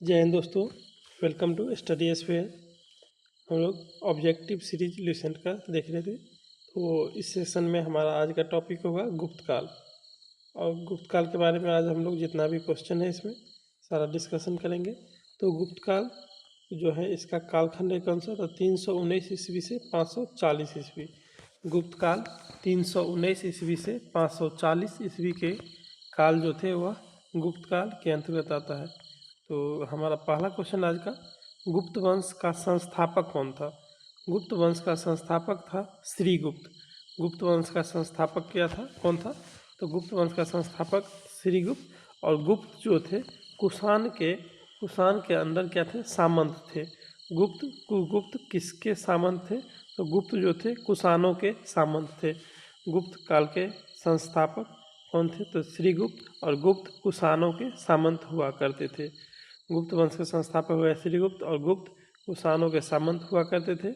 जय हिंद दोस्तों, welcome to study एसफेयर। हम लोग ऑब्जेक्टिव सीरीज लेसन का देख रहे थे। तो इस सेशन में हमारा आज का टॉपिक होगा गुप्त काल। और गुप्त काल के बारे में आज हम लोग जितना भी क्वेश्चन है इसमें सारा डिस्कशन करेंगे। तो गुप्त काल जो है इसका कालखंड है कौन सा, तो 319 ईस्वी से 540 ईस्वी। गुप्त काल 319 ईस्वी से 540 ईस्वी के काल जो थे वह गुप्त काल के अंतर्गत आता है। तो हमारा पहला क्वेश्चन आज का, गुप्त वंश का संस्थापक कौन था? गुप्त वंश का संस्थापक था श्रीगुप्त। गुप्त वंश का संस्थापक क्या था, कौन था? तो गुप्त वंश का संस्थापक श्रीगुप्त। और गुप्त जो थे कुषाण के अंदर क्या थे, सामंत थे। गुप्त किसके सामंत थे? तो गुप्त जो थे कुषाणों के सामंत थे। गुप्त काल के संस्थापक कौन थे? तो श्रीगुप्त। और गुप्त कुषाणों के सामंत हुआ करते थे। गुप्त वंश के संस्थापक हुए श्रीगुप्त और गुप्त कुषाणों के सामंत हुआ करते थे।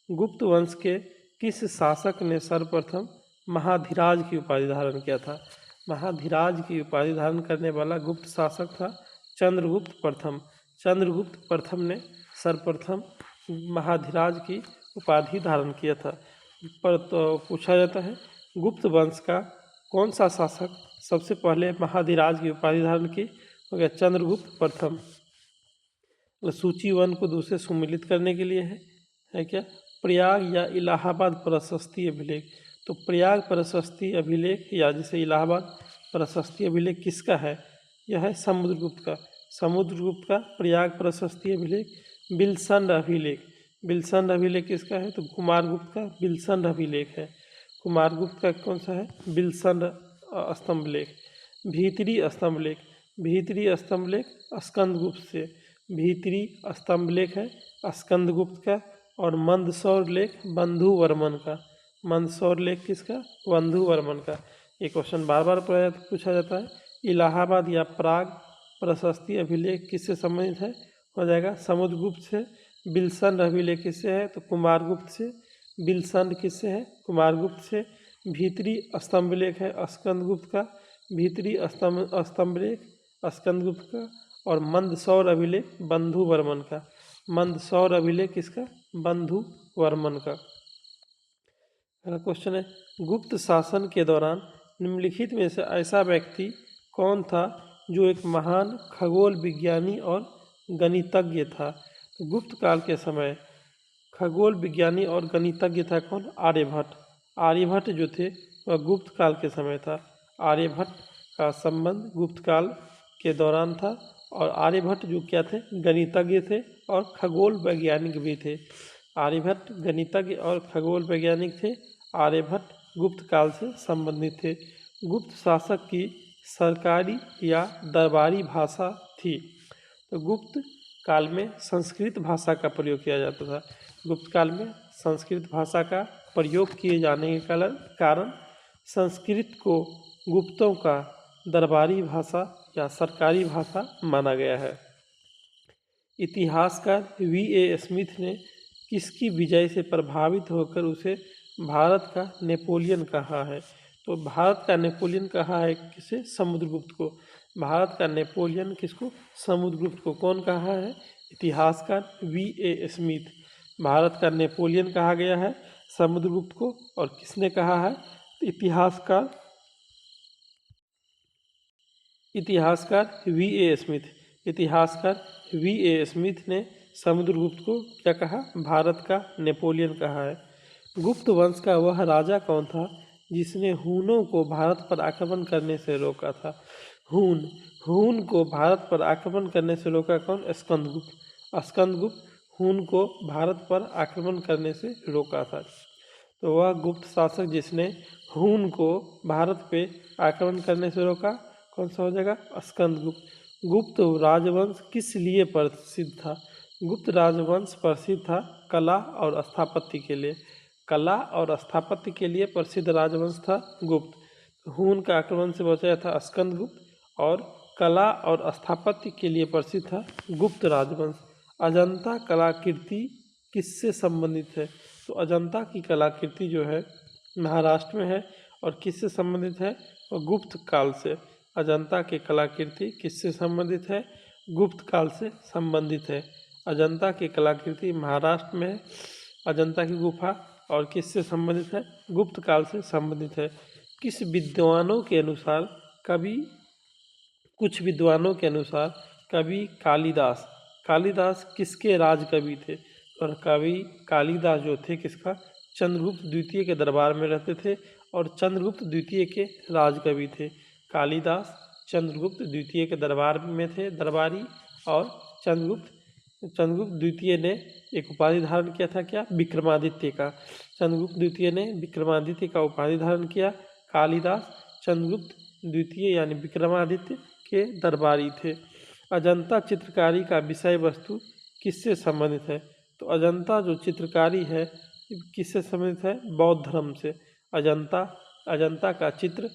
गुप्त वंश के किस शासक ने सर्वप्रथम महाधिराज की उपाधि धारण किया था? महाधिराज की उपाधि धारण करने वाला गुप्त शासक था चंद्रगुप्त प्रथम। चंद्रगुप्त प्रथम ने सर्वप्रथम महाधिराज की उपाधि धारण किया था। पर तो पूछा जाता है, गुप्त वंश का कौन सा शासक सबसे पहले महाधिराज की उपाधि धारण की? हो गया चंद्रगुप्त प्रथम। सूची 1 को दूसरे सुमिलित करने के लिए है क्या? प्रयाग या इलाहाबाद प्रशस्ति अभिलेख। तो प्रयाग प्रशस्ति अभिलेख या जिसे इलाहाबाद प्रशस्ति अभिलेख किसका है? यह है समुद्रगुप्त का। समुद्रगुप्त का प्रयाग प्रशस्ति अभिलेख। बिलसंड अभिलेख, बिलसंड अभिलेख किसका है? तो कुमारगुप्त का बिलसंड अभिलेख है। कुमारगुप्त का कौन सा है? बिलसंड स्तंभलेख। भीतरी स्तंभलेख, भीतरी स्तंभलेख स्कंदगुप्त से। भीतरी स्तंभलेख है स्कंदगुप्त का। और मंदसौर लेख बंधु वर्मन का। मंदसौर लेख किसका? बंधु वर्मन का। ये क्वेश्चन बार बार पूछा जाता है। इलाहाबाद या प्राग प्रशस्ति अभिलेख किससे संबंधित है? हो जाएगा समुद्रगुप्त से। बिलसंड अभिलेख किससे है? तो कुमारगुप्त से। बिलसंड किससे है? कुमारगुप्त से। भीतरी स्तंभलेख है स्कंदगुप्त का। भीतरी स्तंभलेख स्कंदगुप्त का। और मंदसौर अभिलेख बंधु वर्मन का। मंदसौर अभिलेख किसका? बंधु वर्मन का। अगला क्वेश्चन है, गुप्त शासन के दौरान निम्नलिखित में से ऐसा व्यक्ति कौन था जो एक महान खगोल विज्ञानी और गणितज्ञ था? तो गुप्त काल के समय खगोल विज्ञानी और गणितज्ञ था कौन? आर्यभट्ट। आर्यभट्ट जो थे वह गुप्त काल के समय था। आर्यभट्ट का संबंध गुप्त काल के दौरान था। और आर्यभट्ट जो क्या थे? गणितज्ञ थे और खगोल वैज्ञानिक भी थे। आर्यभट्ट गणितज्ञ और खगोल वैज्ञानिक थे। आर्यभट्ट गुप्त काल से संबंधित थे। गुप्त शासक की सरकारी या दरबारी भाषा थी? तो गुप्त काल में संस्कृत भाषा का प्रयोग किया जाता था। गुप्त काल में संस्कृत भाषा का प्रयोग किए जाने के कारण संस्कृत को गुप्तों का दरबारी भाषा या सरकारी भाषा माना गया है। इतिहासकार V.A. स्मिथ ने किसकी विजय से प्रभावित होकर उसे भारत का नेपोलियन कहा है? तो भारत का नेपोलियन कहा है किसे? समुद्रगुप्त को। भारत का नेपोलियन किसको? समुद्रगुप्त को। कौन कहा है? इतिहासकार V.A. स्मिथ। भारत का नेपोलियन कहा गया है समुद्रगुप्त को। और किसने कहा है? इतिहासकार V.A. स्मिथ। इतिहासकार V.A. स्मिथ ने समुद्रगुप्त को क्या कहा? भारत का नेपोलियन कहा है। गुप्त वंश का वह राजा कौन था जिसने हूनों को भारत पर आक्रमण करने से रोका था? हून को भारत पर आक्रमण करने से रोका कौन? स्कंदगुप्त। स्कंदगुप्त हून को भारत पर आक्रमण करने से रोका था। तो वह गुप्त शासक जिसने हून को भारत पे आक्रमण करने से रोका कौन सा हो जाएगा? स्कंदगुप्त। गुप्त राजवंश किस लिए प्रसिद्ध था? गुप्त राजवंश प्रसिद्ध था कला और स्थापत्य के लिए। कला और स्थापत्य के लिए प्रसिद्ध राजवंश था गुप्त। हून का आक्रमण से बचाया था स्कंदगुप्त। और कला और स्थापत्य के लिए प्रसिद्ध था गुप्त राजवंश। अजंता कलाकृति किससे संबंधित है? तो अजंता की कलाकृति जो है महाराष्ट्र में है। और किससे संबंधित है? और गुप्त काल से। अजंता की कलाकृति किससे संबंधित है? गुप्त काल से संबंधित है। अजंता की कलाकृति महाराष्ट्र में है। अजंता की गुफा और किससे संबंधित है? गुप्त काल से संबंधित है। किस विद्वानों के अनुसार कवि कुछ विद्वानों के अनुसार कवि कालिदास कालिदास किसके राज कवि थे? और कवि कालिदास जो थे किसका? चंद्रगुप्त द्वितीय के दरबार में रहते थे और चंद्रगुप्त द्वितीय के राजकवि थे। कालिदास चंद्रगुप्त द्वितीय के दरबार में थे, दरबारी। और चंद्रगुप्त द्वितीय ने एक उपाधि धारण किया था, क्या? विक्रमादित्य का। चंद्रगुप्त द्वितीय ने विक्रमादित्य का उपाधि धारण किया। कालिदास चंद्रगुप्त द्वितीय यानी विक्रमादित्य के दरबारी थे। अजंता चित्रकारी का विषय वस्तु किससे संबंधित है? तो अजंता जो चित्रकारी है किससे संबंधित है? बौद्ध धर्म से। अजंता का चित्र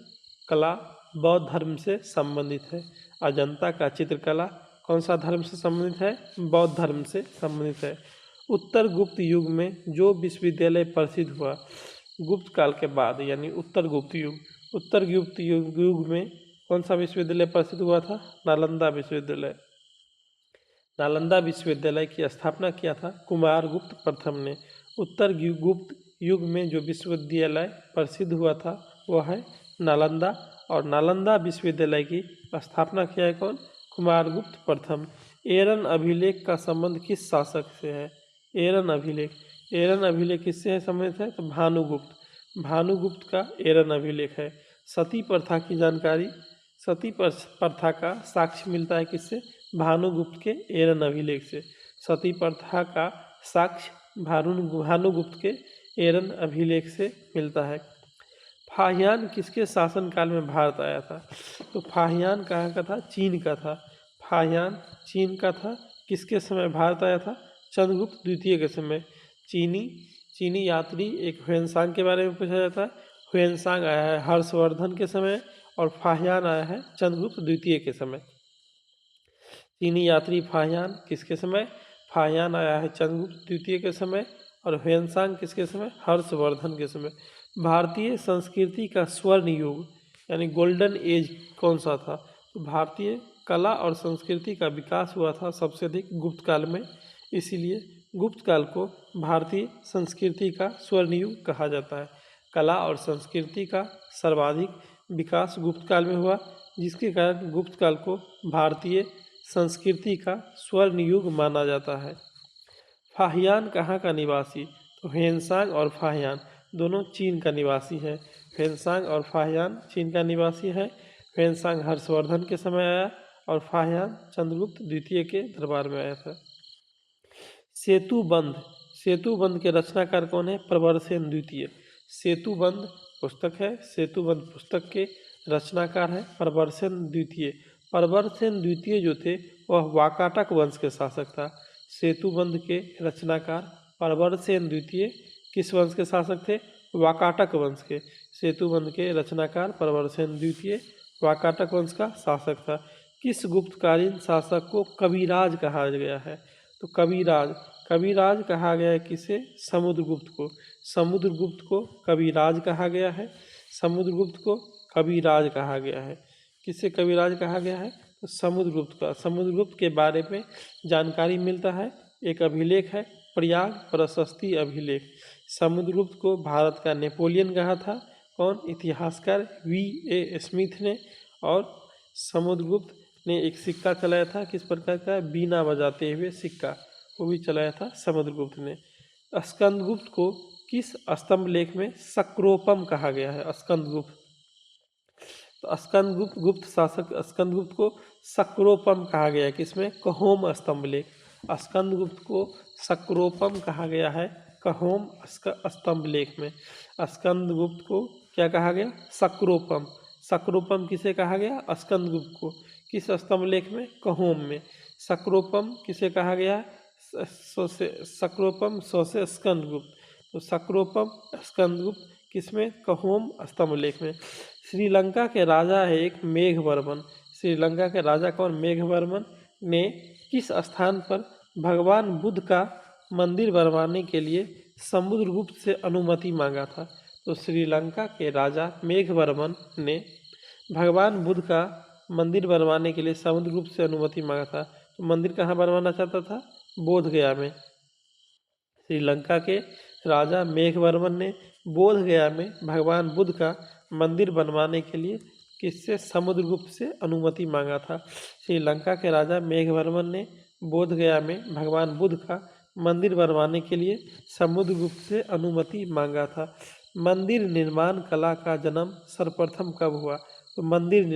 कला बौद्ध धर्म से संबंधित है। अजंता का चित्रकला कौन सा धर्म से संबंधित है? बौद्ध धर्म से संबंधित है। उत्तर गुप्त युग में जो विश्वविद्यालय प्रसिद्ध हुआ गुप्त काल के बाद यानी उत्तर गुप्त युग में कौन सा विश्वविद्यालय प्रसिद्ध हुआ था? नालंदा विश्वविद्यालय। नालंदा विश्वविद्यालय की स्थापना किया था कुमारगुप्त प्रथम ने। उत्तर गुप्त युग में जो विश्वविद्यालय प्रसिद्ध हुआ था वह है नालंदा, और नालंदा विश्वविद्यालय की स्थापना किया है कौन? कुमारगुप्त प्रथम। एरन अभिलेख का संबंध किस शासक से है? एरन अभिलेख किससे है संबंधित है? तो भानुगुप्त का एरन अभिलेख है। सती प्रथा की जानकारी, सती प्रथा का साक्ष्य मिलता है किससे? भानुगुप्त के एरन अभिलेख से। सती प्रथा का साक्ष्य भानुगुप्त के एरन अभिलेख से मिलता है। फाहियान किसके शासनकाल में भारत आया था? तो फाहियान कहाँ का था? चीन का था। फाहियान चीन का था। किसके समय भारत आया था? चंद्रगुप्त द्वितीय के समय। चीनी यात्री एक ह्वेनसांग के बारे में पूछा जाता है। ह्वेनसांग आया है हर्षवर्धन के समय और फाहियान आया है चंद्रगुप्त द्वितीय के समय। चीनी यात्री फाहियान किसके समय? फाहियान आया है चंद्रगुप्त द्वितीय के समय और ह्वेनसांग किसके समय? हर्षवर्धन के समय। भारतीय संस्कृति का स्वर्ण युग यानी गोल्डन एज कौन सा था? तो भारतीय कला और संस्कृति का विकास हुआ था सबसे अधिक गुप्त काल में, इसीलिए गुप्त काल को भारतीय संस्कृति का स्वर्ण युग कहा जाता है। कला और संस्कृति का सर्वाधिक विकास गुप्त काल में हुआ, जिसके कारण गुप्त काल को भारतीय संस्कृति का स्वर्ण युग माना जाता है। फाहियान कहाँ का निवासी? तो ह्वेनसांग और फाहियान दोनों चीन का निवासी है। ह्वेनसांग और फाहियान चीन का निवासी है। ह्वेनसांग हर्षवर्धन के समय आया और फाहियान चंद्रगुप्त द्वितीय के दरबार में आया था। सेतुबंध के रचनाकार कौन है? प्रवरसेन द्वितीय। सेतुबंध पुस्तक है, सेतुबंध पुस्तक के रचनाकार है प्रवरसेन द्वितीय। प्रवरसेन द्वितीय जो थे वह वाकाटक वंश के शासक था। सेतुबंध के रचनाकार प्रवरसेन द्वितीय किस वंश के शासक थे? वाकाटक वंश के। सेतुबंध के रचनाकार प्रवरसेन द्वितीय वाकाटक वंश का शासक था। किस गुप्तकालीन शासक को कविराज कहा गया है? तो कविराज कहा गया है किसे? समुद्रगुप्त को। समुद्रगुप्त को कविराज कहा गया है। समुद्रगुप्त को कविराज कहा गया है। किससे कविराज कहा गया है? तो समुद्रगुप्त का। समुद्रगुप्त के बारे में जानकारी मिलता है, एक अभिलेख है प्रयाग प्रशस्ति अभिलेख। समुद्रगुप्त को भारत का नेपोलियन कहा था कौन? इतिहासकार V.A. स्मिथ ने। और समुद्रगुप्त ने एक सिक्का चलाया था, किस प्रकार का? बीना बजाते हुए सिक्का, वो भी चलाया था समुद्रगुप्त ने। स्कंदगुप्त को किस स्तंभ लेख में सक्रोपम कहा गया है? स्कंदगुप्त, तो स्कंदगुप्त शासक स्कंदगुप्त को सक्रोपम कहा गया है किसमें? कहोम स्तंभ लेख। स्कंदगुप्त को सक्रोपम कहा गया है कहोम स्तंभ लेख में। स्कंदगुप्त को क्या कहा गया? सक्रोपम। सक्रोपम किसे कहा गया? स्कंदगुप्त को। किस स्तंभ लेख में? कहोम में। सक्रोपम किसे कहा गया? सक्रोपम सौसे स्कंदगुप्त। तो सक्रोपम स्कंदगुप्त किसमें? कहोम स्तंभ लेख में। श्रीलंका के राजा है एक मेघवर्मन। श्रीलंका के राजा कौन? मेघवर्मन ने किस स्थान पर भगवान बुद्ध का मंदिर बनवाने के लिए समुद्रगुप्त से अनुमति मांगा था? तो श्रीलंका के राजा मेघवर्मन ने भगवान बुद्ध का मंदिर बनवाने के लिए समुद्रगुप्त से अनुमति मांगा था। तो मंदिर कहाँ बनवाना चाहता था? बोध गया में। श्रीलंका के राजा मेघवर्मन ने बोध गया में भगवान बुद्ध का मंदिर बनवाने के लिए किससे? समुद्रगुप्त से अनुमति मांगा था। श्रीलंका के राजा मेघवर्मन ने बोध गया में भगवान बुद्ध का मंदिर बनवाने के लिए समुद्रगुप्त से अनुमति मांगा था। मंदिर निर्माण कला का जन्म सर्वप्रथम कब हुआ? तो मंदिर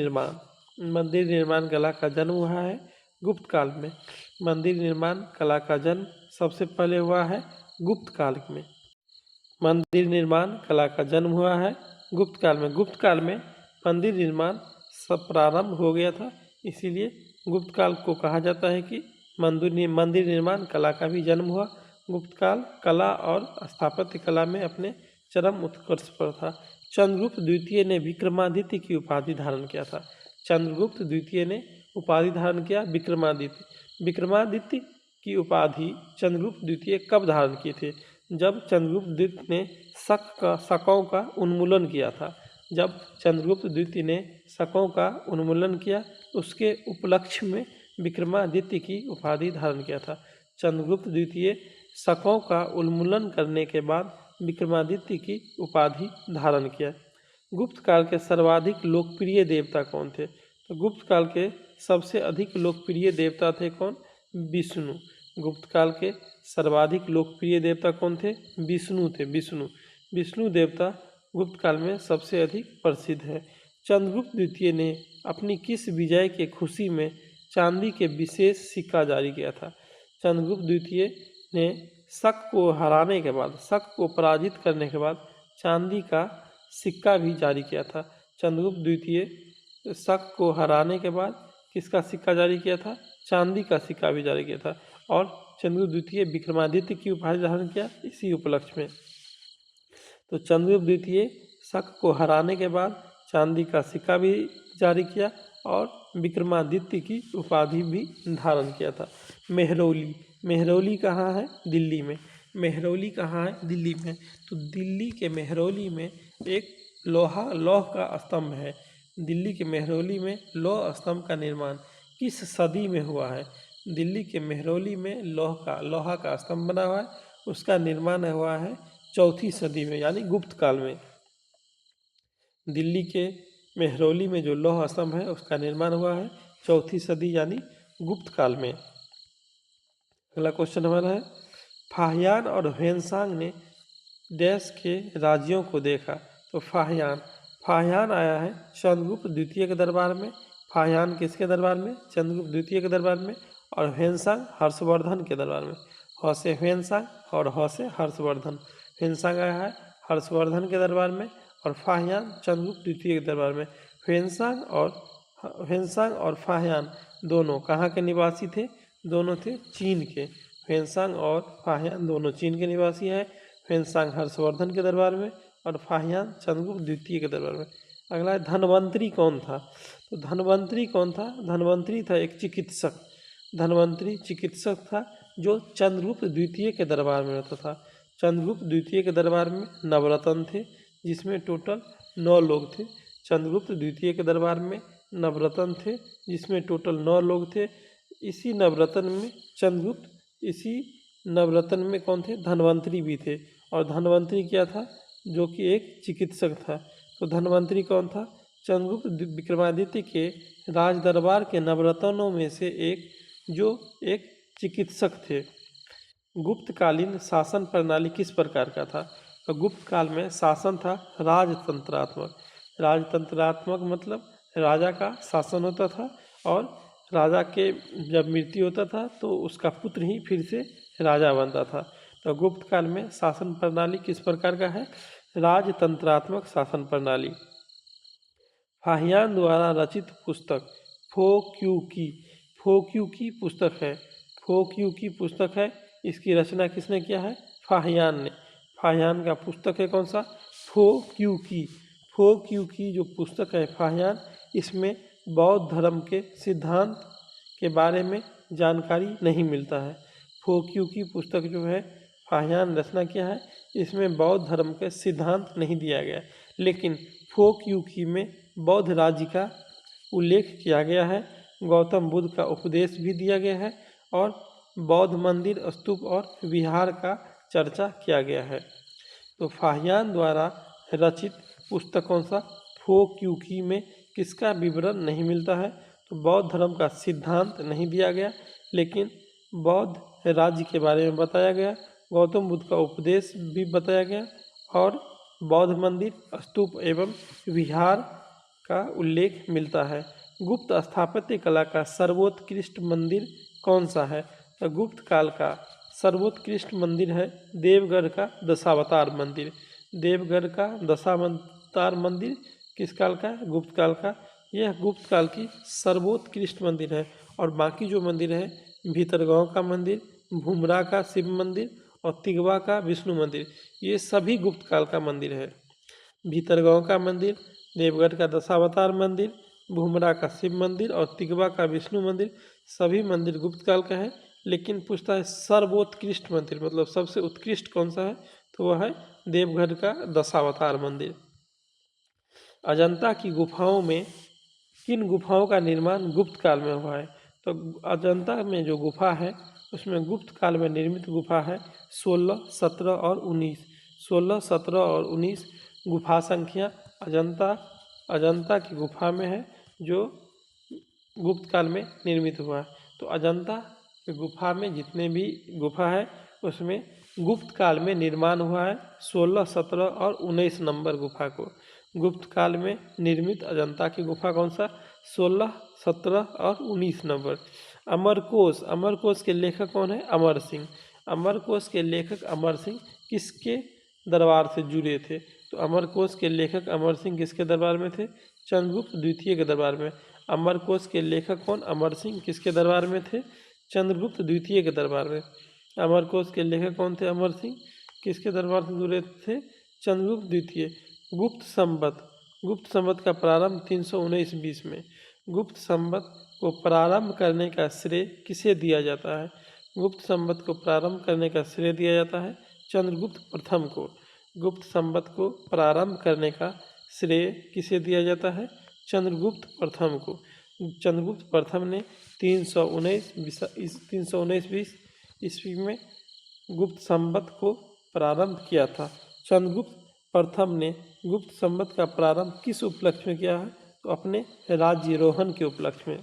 निर्माण कला का जन्म हुआ है गुप्त काल में। मंदिर निर्माण कला का जन्म सबसे पहले हुआ है गुप्त काल में। मंदिर निर्माण कला का जन्म हुआ है गुप्त काल में। गुप्त काल में मंदिर निर्माण सब प्रारंभ हो गया था, इसीलिए गुप्त काल को कहा जाता है कि मंदिर निर्माण कला का भी जन्म हुआ। गुप्त काल कला और स्थापत्य कला में अपने चरम उत्कर्ष पर था। चंद्रगुप्त द्वितीय ने विक्रमादित्य की उपाधि धारण किया था। चंद्रगुप्त द्वितीय ने उपाधि धारण किया विक्रमादित्य। विक्रमादित्य की उपाधि चंद्रगुप्त द्वितीय कब धारण किए थे? जब चंद्रगुप्त द्वितीय ने शकों का उन्मूलन किया था। जब चंद्रगुप्त द्वितीय ने शकों का उन्मूलन किया, उसके उपलक्ष्य में विक्रमादित्य की उपाधि धारण किया था। चंद्रगुप्त द्वितीय शकों का उन्मूलन करने के बाद विक्रमादित्य की उपाधि धारण किया। गुप्त काल के सर्वाधिक लोकप्रिय देवता कौन थे? तो गुप्त काल के सबसे अधिक लोकप्रिय देवता थे कौन? विष्णु। गुप्त काल के सर्वाधिक लोकप्रिय देवता कौन थे? विष्णु थे। विष्णु देवता गुप्त काल में सबसे अधिक प्रसिद्ध है। चंद्रगुप्त द्वितीय ने अपनी किस विजय के खुशी में चांदी के विशेष सिक्का जारी किया था? चंद्रगुप्त द्वितीय ने शक को हराने के बाद, शक को पराजित करने के बाद चांदी का सिक्का भी जारी किया था। चंद्रगुप्त द्वितीय शक को हराने के बाद किसका सिक्का जारी किया था? चांदी का सिक्का भी जारी किया था। और चंद्रगुप्त द्वितीय विक्रमादित्य की उपाधि धारण किया इसी उपलक्ष्य में। तो चंद्रगुप्त द्वितीय शक को हराने के बाद चांदी का सिक्का भी जारी किया और विक्रमादित्य की उपाधि भी धारण किया था। मेहरौली कहाँ है? दिल्ली में। मेहरौली कहाँ है? दिल्ली में। तो दिल्ली के मेहरौली में एक लौह का स्तंभ है। दिल्ली के मेहरौली में लौह स्तंभ का निर्माण किस सदी में हुआ है? दिल्ली के मेहरौली में लोहा का स्तंभ बना हुआ है, उसका निर्माण हुआ है 4वीं सदी में, यानी गुप्त काल में। दिल्ली के मेहरौली में जो लौह स्तंभ है उसका निर्माण हुआ है 4वीं सदी यानी गुप्त काल में। अगला क्वेश्चन हमारा है, फाहियान और ह्वेनसांग ने देश के राज्यों को देखा। तो फाहियान आया है चंद्रगुप्त द्वितीय के दरबार में। फाहियान किसके दरबार में? चंद्रगुप्त द्वितीय के दरबार में। और ह्वेनसांग हर्षवर्धन के दरबार में। ह से ह्वेनसांग और ह से हर्षवर्धन। ह्वेनसांग आया है हर्षवर्धन के दरबार में और फाहियान चंद्रगुप्त द्वितीय के दरबार में। ह्वेनसांग और फाहियान दोनों कहाँ के निवासी थे? दोनों थे चीन के। ह्वेनसांग और फाहियान दोनों चीन के निवासी हैं। ह्वेनसांग हर्षवर्धन के दरबार में और फाहियान चंद्रगुप्त द्वितीय के दरबार में। अगला है, धन्वंतरी कौन था? तो धन्वंतरी कौन था? धन्वंतरी था एक चिकित्सक। धन्वंतरी चिकित्सक था जो चंद्रगुप्त द्वितीय के दरबार में रहता था। चंद्रगुप्त द्वितीय के दरबार में नवरत्न थे, जिसमें टोटल 9 लोग थे। चंद्रगुप्त द्वितीय के दरबार में नवरत्न थे, जिसमें टोटल 9 लोग थे। इसी नवरत्न में कौन थे? धन्वंतरी भी थे। और धन्वंतरी क्या था? जो कि एक चिकित्सक था। तो धन्वंतरी कौन था? चंद्रगुप्त विक्रमादित्य के राज दरबार के नवरत्नों में से एक चिकित्सक थे। गुप्तकालीन शासन प्रणाली किस प्रकार का था? तो गुप्त काल में शासन था राजतंत्रात्मक। राजतंत्रात्मक मतलब राजा का शासन होता था और राजा के जब मृत्यु होता था तो उसका पुत्र ही फिर से राजा बनता था। तो गुप्त काल में शासन प्रणाली किस प्रकार का है? राजतंत्रात्मक शासन प्रणाली। फाहियान द्वारा रचित पुस्तक फोक्यू की पुस्तक है। फोक्यू की पुस्तक है, इसकी रचना किसने किया है? फाहियान ने। फाहियान का पुस्तक है कौन सा? फोक्यू की जो पुस्तक है फाहियान, इसमें बौद्ध धर्म के सिद्धांत के बारे में जानकारी नहीं मिलता है। फोक्यू की पुस्तक जो है फाहियान रचना किया है, इसमें बौद्ध धर्म के सिद्धांत नहीं दिया गया, लेकिन फोक्यू की में बौद्ध राज्य का उल्लेख किया गया है। गौतम बुद्ध का उपदेश भी दिया गया है और बौद्ध मंदिर, स्तूप और विहार का चर्चा किया गया है। तो फाहियान द्वारा रचित पुस्तक कौन सा? फो क्यूकी में किसका विवरण नहीं मिलता है? तो बौद्ध धर्म का सिद्धांत नहीं दिया गया, लेकिन बौद्ध राज्य के बारे में बताया गया, गौतम बुद्ध का उपदेश भी बताया गया और बौद्ध मंदिर, स्तूप एवं विहार का उल्लेख मिलता है। गुप्त स्थापत्य कला का सर्वोत्कृष्ट मंदिर कौन सा है? तो गुप्त काल का सर्वोत्कृष्ट मंदिर है देवगढ़ का दशावतार मंदिर। देवगढ़ का दशावतार मंदिर किस काल का? गुप्त काल का। यह गुप्त काल की सर्वोत्कृष्ट मंदिर है। और बाकी जो मंदिर है, भीतरगांव का मंदिर, भूमरा का शिव मंदिर और तिगवा का विष्णु मंदिर, ये सभी गुप्त काल का मंदिर है। भीतरगांव का मंदिर, देवगढ़ का दशावतार मंदिर, भूमरा का शिव मंदिर और तिगवा का विष्णु मंदिर, सभी मंदिर गुप्त काल का है। लेकिन पूछता है सर्वोत्कृष्ट मंदिर, मतलब सबसे उत्कृष्ट कौन सा है? तो वह है देवगढ़ का दशावतार मंदिर। अजंता की गुफाओं में किन गुफाओं का निर्माण गुप्त काल में हुआ है? तो अजंता में जो गुफा है उसमें गुप्त काल में निर्मित गुफा है 16, 17 और 19। 16, 17 और 19 गुफा संख्या अजंता की गुफा में है, जो गुप्त काल में निर्मित हुआ है। तो अजंता की गुफा में जितने भी गुफा है उसमें गुप्त काल में निर्माण हुआ है 16, 17 और 19 नंबर गुफा को। गुप्त काल में निर्मित अजंता की गुफा कौन सा? 16, 17 और 19 नंबर। अमरकोश के लेखक कौन है? अमर सिंह। अमरकोश के लेखक अमर सिंह किसके दरबार से जुड़े थे? तो अमरकोश के लेखक अमर सिंह किसके दरबार में थे? चंद्रगुप्त द्वितीय के दरबार में। अमरकोश के लेखक कौन? अमर सिंह किसके दरबार में थे? चंद्रगुप्त द्वितीय के दरबार में। अमरकोश के लेखक कौन थे? अमर सिंह किसके दरबार से जुड़े थे? चंद्रगुप्त द्वितीय। गुप्त संवत का प्रारंभ 319 में। गुप्त संवत को प्रारंभ करने का श्रेय किसे दिया जाता है? गुप्त संवत को प्रारंभ करने का श्रेय दिया जाता है चंद्रगुप्त प्रथम को। गुप्त संवत को प्रारंभ करने का श्रेय किसे दिया जाता है? चंद्रगुप्त प्रथम को। चंद्रगुप्त प्रथम ने 319 ईस्वी में गुप्त संवत को प्रारंभ किया था। चंद्रगुप्त प्रथम ने गुप्त संवत का प्रारंभ किस उपलक्ष्य में किया है? तो अपने राज्यारोहण के उपलक्ष्य में।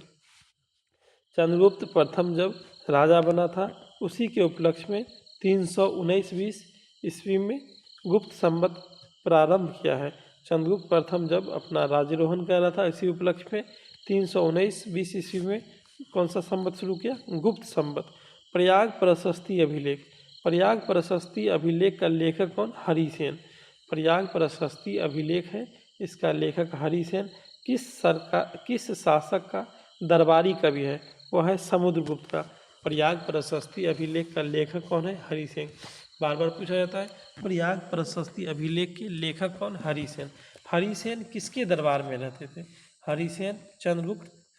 चंद्रगुप्त प्रथम जब राजा बना था उसी के उपलक्ष्य में 319 ईस्वी में गुप्त संवत प्रारंभ किया है। चंद्रगुप्त प्रथम जब अपना राज्यारोहण कर रहा था इसी उपलक्ष्य में 319 ईस्वी में कौन सा संवत शुरू किया? गुप्त संवत। प्रयाग प्रशस्ति अभिलेख। प्रयाग प्रशस्ति अभिलेख का लेखक कौन? हरिसेन। प्रयाग प्रशस्ति अभिलेख है, इसका लेखक हरिसेन। किस शासक का दरबारी कवि है? वह है समुद्रगुप्त का। प्रयाग प्रशस्ति अभिलेख का लेखक कौन है? हरिसेन। बार बार पूछा जाता है प्रयाग प्रशस्ति अभिलेख के लेखक कौन? हरिसेन। हरिसेन किसके दरबार में रहते थे?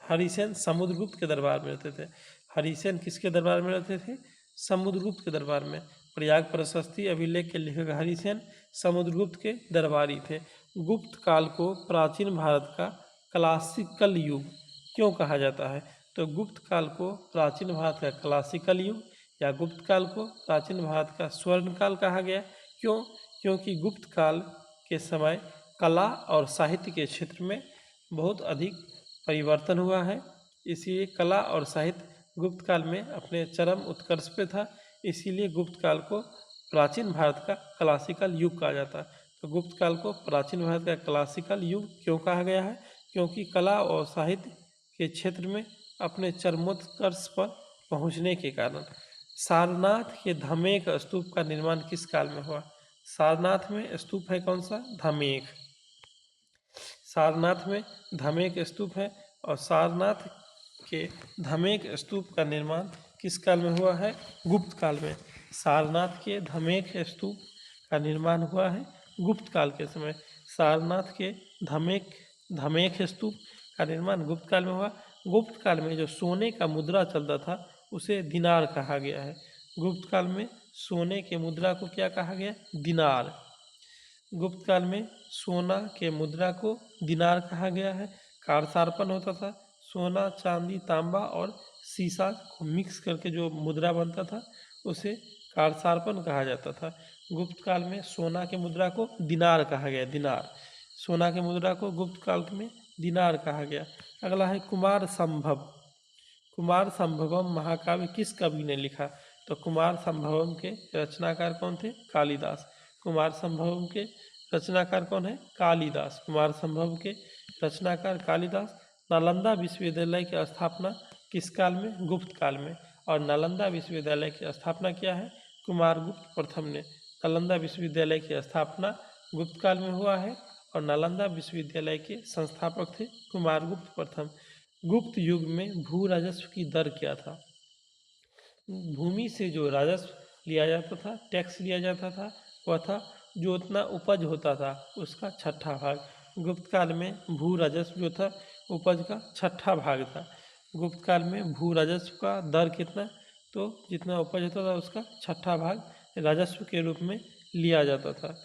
हरिसेन समुद्रगुप्त के दरबार में रहते थे। हरिसेन किसके दरबार में रहते थे? समुद्रगुप्त के दरबार में। प्रयाग प्रशस्ति अभिलेख के लेखक हरिसेन समुद्रगुप्त के दरबारी थे। गुप्त काल को प्राचीन भारत का क्लासिकल युग क्यों कहा जाता है? तो गुप्त काल को प्राचीन भारत का क्लासिकल युग या गुप्त काल को प्राचीन भारत का स्वर्ण काल कहा गया। क्यों? क्योंकि गुप्त काल के समय कला और साहित्य के क्षेत्र में बहुत अधिक परिवर्तन हुआ है, इसीलिए कला और साहित्य गुप्त काल में अपने चरम उत्कर्ष पे था। इसीलिए गुप्त काल को प्राचीन भारत का क्लासिकल युग कहा जाता है। तो गुप्त काल को प्राचीन भारत का क्लासिकल युग क्यों कहा गया है? क्योंकि कला और साहित्य के क्षेत्र में अपने चरमोत्कर्ष पर पहुंचने के कारण। सारनाथ के धमेख स्तूप का निर्माण किस काल में हुआ? सारनाथ में स्तूप है कौन सा? धमेख। सारनाथ में धमेख स्तूप है और सारनाथ के धमेख स्तूप का निर्माण किस काल में हुआ है? गुप्त काल में। सारनाथ के धमेख स्तूप का निर्माण हुआ है गुप्त काल के समय। सारनाथ के धमेख स्तूप का निर्माण गुप्त काल में हुआ। गुप्त काल में जो सोने का मुद्रा चलता था उसे दिनार कहा गया है। गुप्त काल में सोने के मुद्रा को क्या कहा गया? दिनार। गुप्त काल में सोना के मुद्रा को दिनार कहा गया है। कारसार्पण होता था, सोना, चांदी, तांबा और सीसा को मिक्स करके जो मुद्रा बनता था उसे कारसारपन कहा जाता था। गुप्त काल में सोना के मुद्रा को दिनार कहा गया, दिनार। सोना के मुद्रा को गुप्त काल में दिनार कहा गया। अगला है कुमार संभव। कुमार संभवम महाकाव्य किस कवि ने लिखा? तो कुमार संभवम के रचनाकार कौन थे? कालिदास। कुमार संभवम के रचनाकार कौन है? कालिदास। कुमार संभव के रचनाकार कालिदास। नालंदा विश्वविद्यालय की स्थापना किस काल में? गुप्त काल में। और नालंदा विश्वविद्यालय की स्थापना क्या है? कुमारगुप्त प्रथम ने। नालंदा विश्वविद्यालय की स्थापना गुप्त काल में हुआ है और नालंदा विश्वविद्यालय के संस्थापक थे कुमारगुप्त प्रथम। गुप्त युग में भू राजस्व की दर क्या था? भूमि से जो राजस्व लिया जाता था, टैक्स लिया जाता था, वह था जो उतना उपज होता था उसका छठा भाग। गुप्त काल में भू राजस्व जो था उपज का छठा भाग था। गुप्त काल में भू राजस्व का दर कितना? तो जितना उपज होता था उसका छठा भाग राजस्व के रूप में लिया जाता था।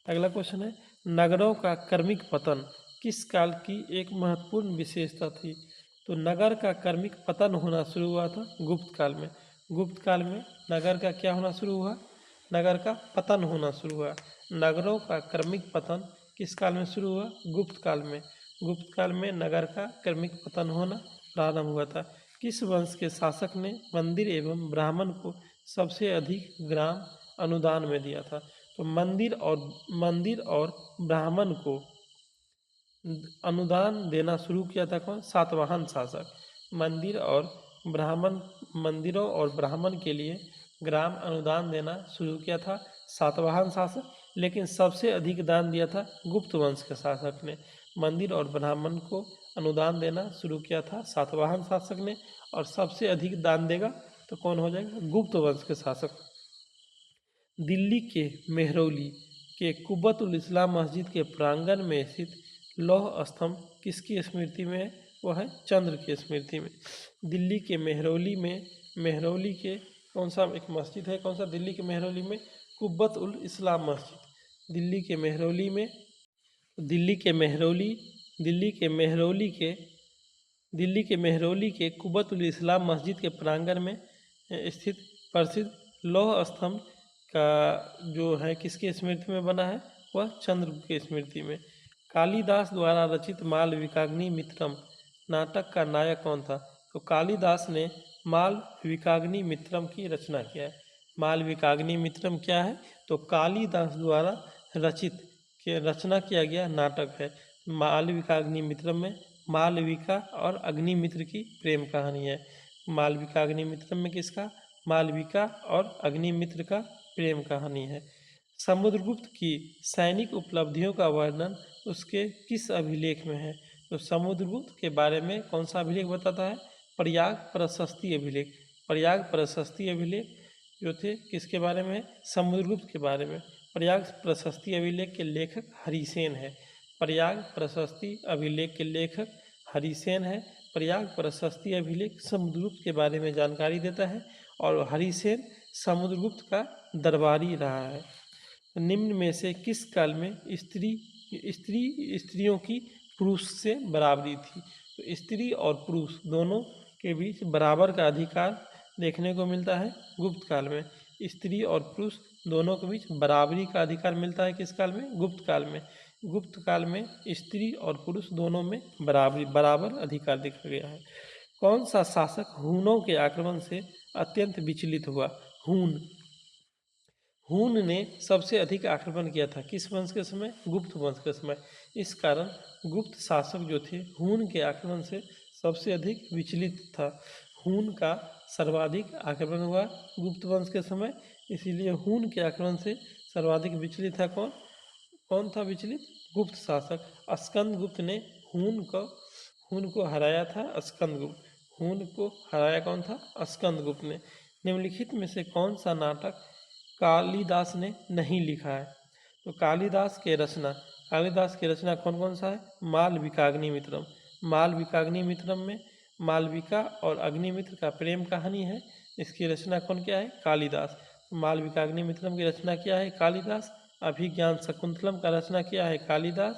अगला क्वेश्चन है, नगरों का क्रमिक पतन किस काल की एक महत्वपूर्ण विशेषता थी? तो नगर का क्रमिक पतन होना शुरू हुआ था गुप्त काल में। गुप्त काल में नगर का क्या होना शुरू हुआ? नगर का पतन होना शुरू हुआ। नगरों का क्रमिक पतन किस काल में शुरू हुआ? गुप्त काल में। गुप्त काल में नगर का क्रमिक पतन होना प्रारंभ हुआ था। किस वंश के शासक ने मंदिर एवं ब्राह्मण को सबसे अधिक ग्राम अनुदान में दिया था? तो मंदिर और ब्राह्मण को अनुदान देना शुरू किया था कौन? सातवाहन शासक। मंदिरों और ब्राह्मण के लिए ग्राम अनुदान देना शुरू किया था सातवाहन शासक, लेकिन सबसे अधिक दान दिया था गुप्त वंश के शासक ने। मंदिर और ब्राह्मण को अनुदान देना शुरू किया था सातवाहन शासक ने, और सबसे अधिक दान देगा तो कौन हो जाएगा? गुप्त वंश के शासक। दिल्ली के मेहरौली के कुब्बतुल इस्लाम मस्जिद के प्रांगण में स्थित लौह स्तंभ किसकी स्मृति में है? वह है चंद्र की स्मृति में। दिल्ली के मेहरौली के कौन सा एक मस्जिद है? कौन सा? दिल्ली के मेहरौली में कुब्बतुल इस्लाम मस्जिद। दिल्ली के मेहरौली के कुब्बतुल इस्लाम मस्जिद के प्रांगण में स्थित प्रसिद्ध लौह स्तंभ का जो है किसकी स्मृति में बना है? वह चंद्र की स्मृति में। कालिदास द्वारा रचित मालविकाग्निमित्रम नाटक का नायक कौन था? तो कालिदास ने मालविकाग्निमित्रम की रचना किया है। मालविकाग्निमित्रम क्या है? तो कालिदास द्वारा रचना किया गया नाटक है। मालविकाग्निमित्रम में मालविका और अग्निमित्र की प्रेम कहानी है। मालविकाग्निमित्रम में किसका? मालविका और अग्निमित्र का प्रेम कहानी है। समुद्रगुप्त की सैनिक उपलब्धियों का वर्णन उसके किस अभिलेख में है? तो समुद्रगुप्त के बारे में कौन सा अभिलेख बताता है? प्रयाग प्रशस्ति अभिलेख। प्रयाग प्रशस्ति अभिलेख जो थे किसके बारे में? समुद्रगुप्त के बारे में। प्रयाग प्रशस्ति अभिलेख के लेखक हरिसेन है। प्रयाग प्रशस्ति अभिलेख के लेखक हरिसेन है। प्रयाग प्रशस्ति अभिलेख समुद्रगुप्त के बारे में जानकारी देता है और हरिसेन समुद्रगुप्त का दरबारी रहा है। निम्न में से किस काल में स्त्रियों की पुरुष से बराबरी थी? तो स्त्री और पुरुष दोनों के बीच बराबर का अधिकार देखने को मिलता है गुप्त काल में। स्त्री और पुरुष दोनों के बीच बराबरी का अधिकार मिलता है किस काल में? गुप्त काल में। गुप्त काल में स्त्री और पुरुष दोनों में बराबर अधिकार देखा गया है। कौन सा शासक हूनों के आक्रमण से अत्यंत विचलित हुआ? हून ने सबसे अधिक आक्रमण किया था किस वंश के समय? गुप्त वंश के समय। इस कारण गुप्त शासक जो थे हून के आक्रमण से सबसे अधिक विचलित था। हून का सर्वाधिक आक्रमण हुआ गुप्त वंश के समय, इसीलिए हून के आक्रमण से सर्वाधिक विचलित था कौन था विचलित? गुप्त शासक। स्कंदगुप्त ने हून को हराया था। हून को हराया कौन था? स्कंदगुप्त ने। निम्नलिखित में से कौन सा नाटक कालिदास ने नहीं लिखा है? तो कालिदास के रचना कौन कौन सा है? मालविकाग्निमित्रम। मालविकाग्निमित्रम में मालविका और अग्निमित्र का प्रेम कहानी है। इसकी रचना कौन क्या है? कालिदास। मालविकाग्निमित्रम की रचना क्या है? कालिदास। अभिज्ञान शकुंतलम का रचना किया है कालिदास।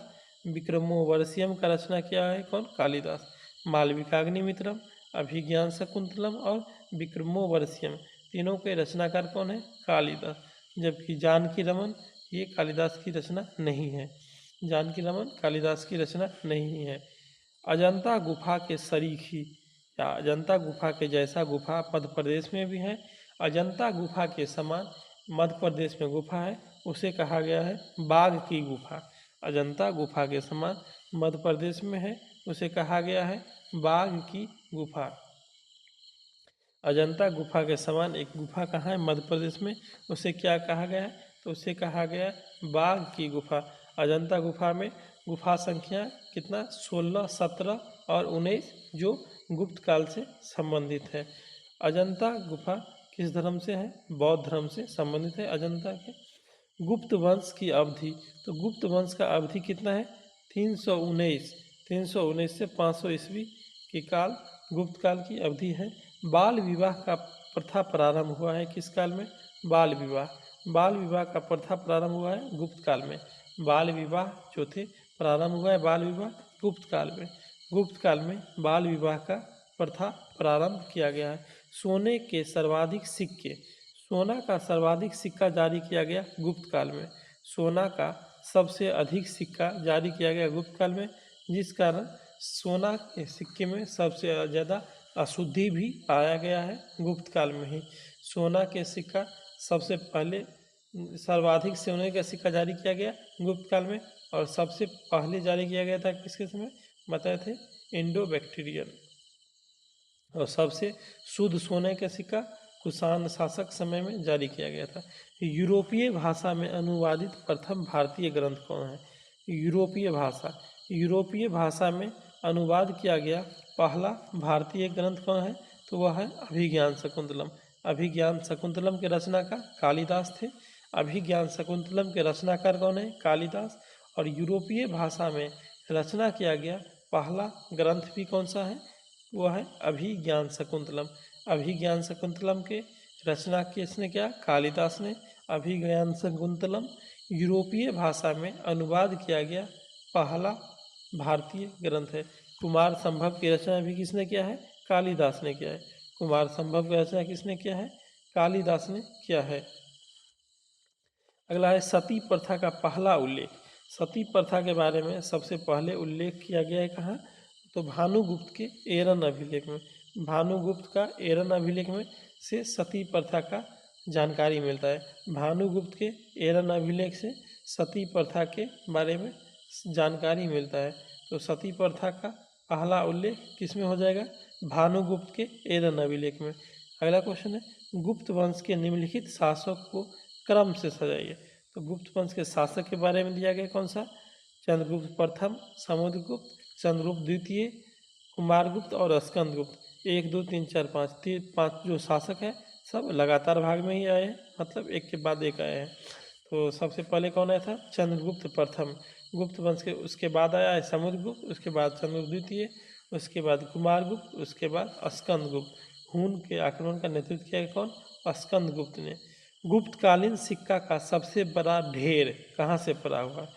विक्रमोर्वशीयम का रचना किया है कौन? कालिदास। मालविकाग्निमित्रम, अभिज्ञान शकुंतलम और विक्रमोर्वशीयम, तीनों के रचनाकार कौन है? कालिदास। जबकि जानकी रमन ये कालिदास की रचना नहीं है। जानकी रमन कालिदास की रचना नहीं है। अजंता गुफा के सरीखी या अजंता गुफा के जैसा गुफा मध्य प्रदेश में भी है। अजंता गुफा के समान मध्य प्रदेश में गुफा है, उसे कहा गया है बाघ की गुफा। अजंता गुफा के समान मध्य प्रदेश में है, उसे कहा गया है बाघ की गुफा। अजंता गुफा के समान एक गुफा कहाँ है? मध्य प्रदेश में। उसे क्या कहा गया है? तो उसे कहा गया बाघ की गुफा। अजंता गुफा में गुफा संख्या कितना? 16, 17 और 19 जो गुप्त काल से संबंधित है। अजंता गुफा किस धर्म से है? बौद्ध धर्म से संबंधित है अजंता के। गुप्त वंश की अवधि, तो गुप्त वंश का अवधि कितना है? 319 से 500 ईस्वी के काल गुप्त काल की अवधि है। बाल विवाह का प्रथा प्रारंभ हुआ है किस काल में? बाल विवाह का प्रथा प्रारंभ हुआ है गुप्त काल में। बाल विवाह जो थे प्रारंभ हुआ है बाल विवाह गुप्त काल में। गुप्त काल में बाल विवाह का प्रथा प्रारंभ किया गया है। सोने के सर्वाधिक सिक्के, सोना का सर्वाधिक सिक्का जारी किया गया गुप्त काल में। सोना का सबसे अधिक सिक्का जारी किया गया गुप्त काल में, जिस कारण सोना के सिक्के में सबसे ज़्यादा अशुद्धि भी पाया गया है गुप्त काल में ही। सोना के सिक्का सबसे पहले सर्वाधिक सोने का सिक्का जारी किया गया गुप्त काल में, और सबसे पहले जारी किया गया था किसके समय? बताए थे इंडो बैक्टीरियन। और सबसे शुद्ध सोने का सिक्का कुषाण शासक समय में जारी किया गया था। यूरोपीय भाषा में अनुवादित प्रथम भारतीय ग्रंथ कौन है? यूरोपीय भाषा में अनुवाद किया गया पहला भारतीय ग्रंथ कौन है? तो वह है अभिज्ञान शकुंतलम। अभिज्ञान शकुंतलम के रचनाकार कालिदास थे। अभिज्ञान शकुंतलम के रचनाकार कौन है? कालिदास। और यूरोपीय भाषा में रचना किया गया पहला ग्रंथ भी कौन सा है? वह है अभिज्ञान शकुंतलम। अभिज्ञान शकुंतलम के रचना किसने किया? कालिदास ने। अभिज्ञान शकुंतलम यूरोपीय भाषा में अनुवाद किया गया पहला भारतीय ग्रंथ है। कुमार संभव की रचना भी किसने किया है? कालिदास ने किया है। कुमार संभव की रचना किसने किया है? कालिदास ने किया है। अगला है सती प्रथा का पहला उल्लेख। सती प्रथा के बारे में सबसे पहले उल्लेख किया गया है कहाँ? तो भानुगुप्त के एरन अभिलेख में। भानुगुप्त का एरन अभिलेख में से सती प्रथा का जानकारी मिलता है। भानुगुप्त के एरन अभिलेख से सती प्रथा के बारे में जानकारी मिलता है। तो सती प्रथा का पहला उल्लेख किस में हो जाएगा? भानुगुप्त के एरन अभिलेख में। अगला क्वेश्चन है गुप्त वंश के निम्नलिखित शासक को क्रम से सजाइए। तो गुप्त वंश के शासक के बारे में दिया गया कौन सा? चंद्रगुप्त प्रथम, समुद्रगुप्त, चंद्रगुप्त द्वितीय, कुमारगुप्त और स्कंदगुप्त। 1, 2, 3, 4, 5 जो शासक हैं सब लगातार भाग में ही आए हैं, मतलब एक के बाद एक आए हैं। तो सबसे पहले कौन आया था? चंद्रगुप्त प्रथम। गुप्त वंश के उसके बाद आया है समुद्रगुप्त, उसके बाद चंद्रगुप्त द्वितीय, उसके बाद कुमारगुप्त, उसके बाद स्कंदगुप्त। हून के आक्रमण का नेतृत्व किया कौन? स्कंदगुप्त ने। गुप्तकालीन सिक्का का सबसे बड़ा ढेर कहाँ से प्राप्त हुआ?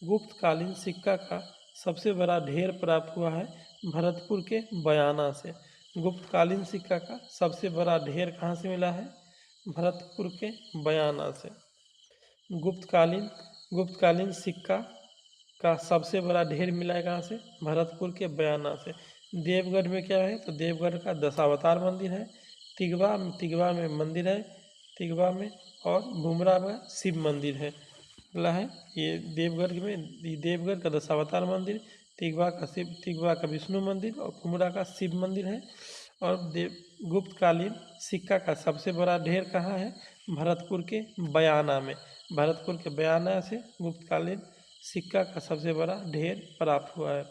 गुप्तकालीन सिक्का का सबसे बड़ा ढेर प्राप्त हुआ है भरतपुर के बयाना से। गुप्तकालीन सिक्का का सबसे बड़ा ढेर कहाँ से मिला है? भरतपुर के बयाना से। गुप्तकालीन सिक्का का सबसे बड़ा ढेर मिला है कहाँ से? भरतपुर के बयाना से। देवगढ़ में क्या है? तो देवगढ़ का दशावतार मंदिर है। तिगवा में मंदिर है, तिगवा में, और भुमरा में शिव मंदिर है। अगला है ये देवगढ़ का दशावतार मंदिर, तिगवा का विष्णु मंदिर और भुमरा का शिव मंदिर है। और गुप्तकालीन सिक्का का सबसे बड़ा ढेर कहाँ है? भरतपुर के बयाना में। भरतपुर के बयाना से गुप्तकालीन सिक्का का सबसे बड़ा ढेर प्राप्त हुआ है।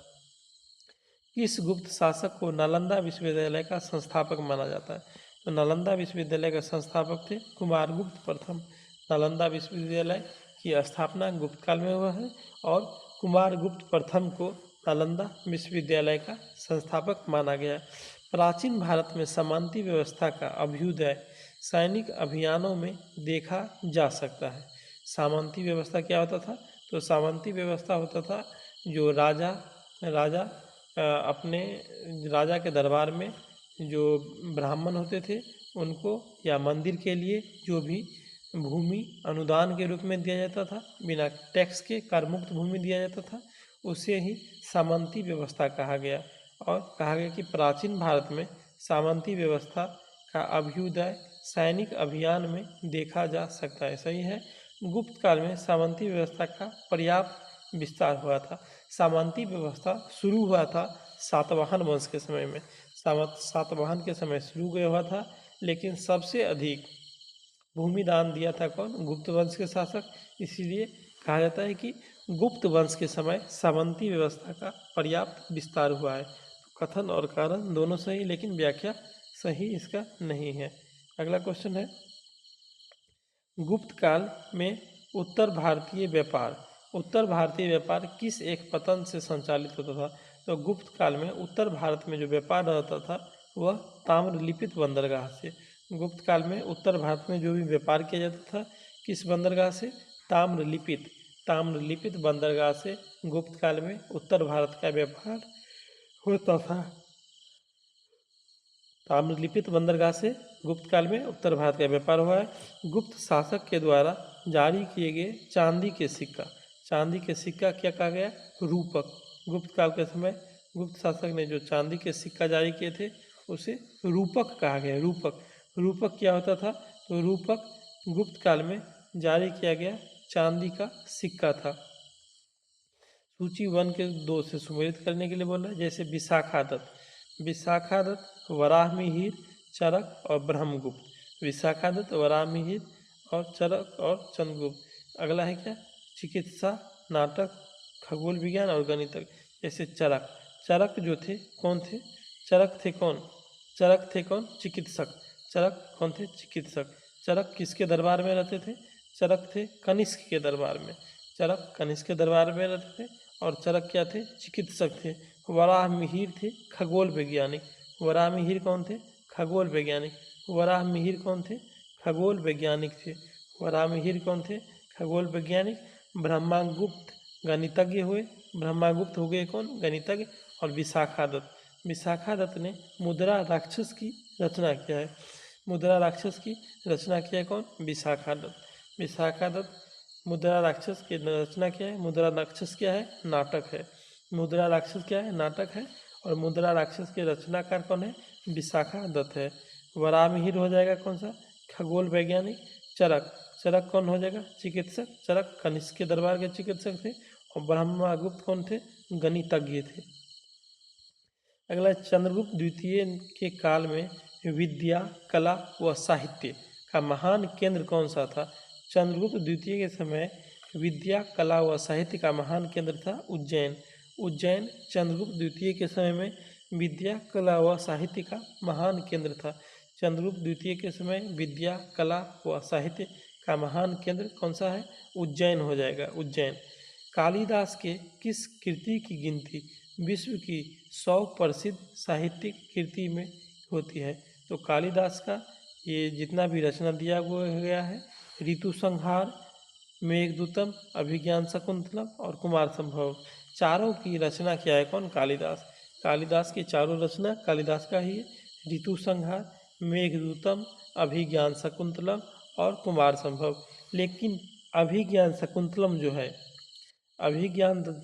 किस गुप्त शासक को नालंदा विश्वविद्यालय का संस्थापक माना जाता है? तो नालंदा विश्वविद्यालय का संस्थापक थे कुमारगुप्त प्रथम। नालंदा विश्वविद्यालय की स्थापना गुप्त काल में हुआ है और कुमारगुप्त प्रथम को नालंदा विश्वविद्यालय का संस्थापक माना गया। प्राचीन भारत में सामंती व्यवस्था का अभ्युदय सैनिक अभियानों में देखा जा सकता है। सामंती व्यवस्था क्या होता था? तो सामंती व्यवस्था होता था जो राजा अपने राजा के दरबार में जो ब्राह्मण होते थे उनको या मंदिर के लिए जो भी भूमि अनुदान के रूप में दिया जाता था, बिना टैक्स के करमुक्त भूमि दिया जाता था, उसे ही सामंती व्यवस्था कहा गया। और कहा गया कि प्राचीन भारत में सामंती व्यवस्था का अभ्युदय सैनिक अभियान में देखा जा सकता है। सही है। गुप्त काल में सामंती व्यवस्था का पर्याप्त विस्तार हुआ था। सामंती व्यवस्था शुरू हुआ था सातवाहन वंश के समय में। सातवाहन के समय शुरू हुआ था, लेकिन सबसे अधिक भूमि दान दिया था कौन? गुप्त वंश के शासक। इसीलिए कहा जाता है कि गुप्त वंश के समय सामंती व्यवस्था का पर्याप्त विस्तार हुआ है। तो कथन और कारण दोनों सही, लेकिन व्याख्या सही इसका नहीं है। अगला क्वेश्चन है, गुप्त काल में उत्तर भारतीय व्यापार किस एक पतन से संचालित होता था? तो गुप्त काल में उत्तर भारत में जो व्यापार रहता था वह ताम्रलिपित बंदरगाह से। गुप्त काल में उत्तर भारत में जो भी व्यापार किया जाता था किस बंदरगाह से? ताम्रलिपित बंदरगाह से गुप्त काल में उत्तर भारत का व्यापार होता था। ताम्रलिपित बंदरगाह से गुप्त काल में उत्तर भारत का व्यापार हुआ है। गुप्त शासक के द्वारा जारी किए गए चांदी के सिक्का क्या कहा गया? रूपक। गुप्त काल के समय गुप्त शासक ने जो चांदी के सिक्का जारी किए थे उसे रूपक कहा गया। रूपक क्या होता था? तो रूपक गुप्त काल में जारी किया गया चांदी का सिक्का था। सूची 1 के 2 से सुमेलित करने के लिए बोला, जैसे विशाखादत्त, वराहमिहिर, चरक और ब्रह्मगुप्त। विशाखादत्त, वराहमिहिर और चरक और चंद्रगुप्त। अगला है क्या? चिकित्सा, नाटक, खगोल विज्ञान और गणितज्ञ। जैसे चरक जो थे कौन थे? चरक थे कौन? चिकित्सक। चरक किसके दरबार में रहते थे? चरक थे कनिष्क के दरबार में। रहते थे। और चरक क्या थे? चिकित्सक थे। वराहमिहिर थे खगोल वैज्ञानिक। वराहमिहिर कौन थे? खगोल वैज्ञानिक। ब्रह्मागुप्त गणितज्ञ हुए। ब्रह्मागुप्त हो गए कौन? गणितज्ञ। और विशाखादत्त ने मुद्रा राक्षस की रचना किया है। कौन? विशाखादत्त मुद्रा राक्षस की रचना क्या है? मुद्रा राक्षस क्या है? नाटक है। और मुद्रा राक्षस के रचनाकार कौन है? विशाखादत्त है। वराहमिहिर हो जाएगा कौन सा? खगोल वैज्ञानिक। चरक कौन हो जाएगा? चिकित्सक। चरक कनिष्क के दरबार के चिकित्सक थे। और ब्रह्मागुप्त कौन थे? गणितज्ञ थे। अगला, चंद्रगुप्त द्वितीय के काल में विद्या, कला व साहित्य का महान केंद्र कौन सा था? चंद्रगुप्त द्वितीय के समय विद्या, कला व साहित्य का महान केंद्र था उज्जैन। चंद्रगुप्त द्वितीय के समय में विद्या, कला व साहित्य का महान केंद्र था। चंद्रगुप्त द्वितीय के समय विद्या, कला व साहित्य का महान केंद्र कौन सा है? उज्जैन हो जाएगा। कालिदास के किस कृति की गिनती विश्व की 100 प्रसिद्ध साहित्यिक कृति में होती है? तो कालिदास का ये जितना भी रचना दिया गया है, ऋतु संहार, मेघदूतम, अभिज्ञान शकुंतलम और कुमार संभव, चारों की रचना किया है कौन? कालिदास की चारों रचना कालिदास का ही है। ऋतु संहार, मेघदूतम, अभिज्ञान शकुंतलम और कुमार संभव। लेकिन अभिज्ञान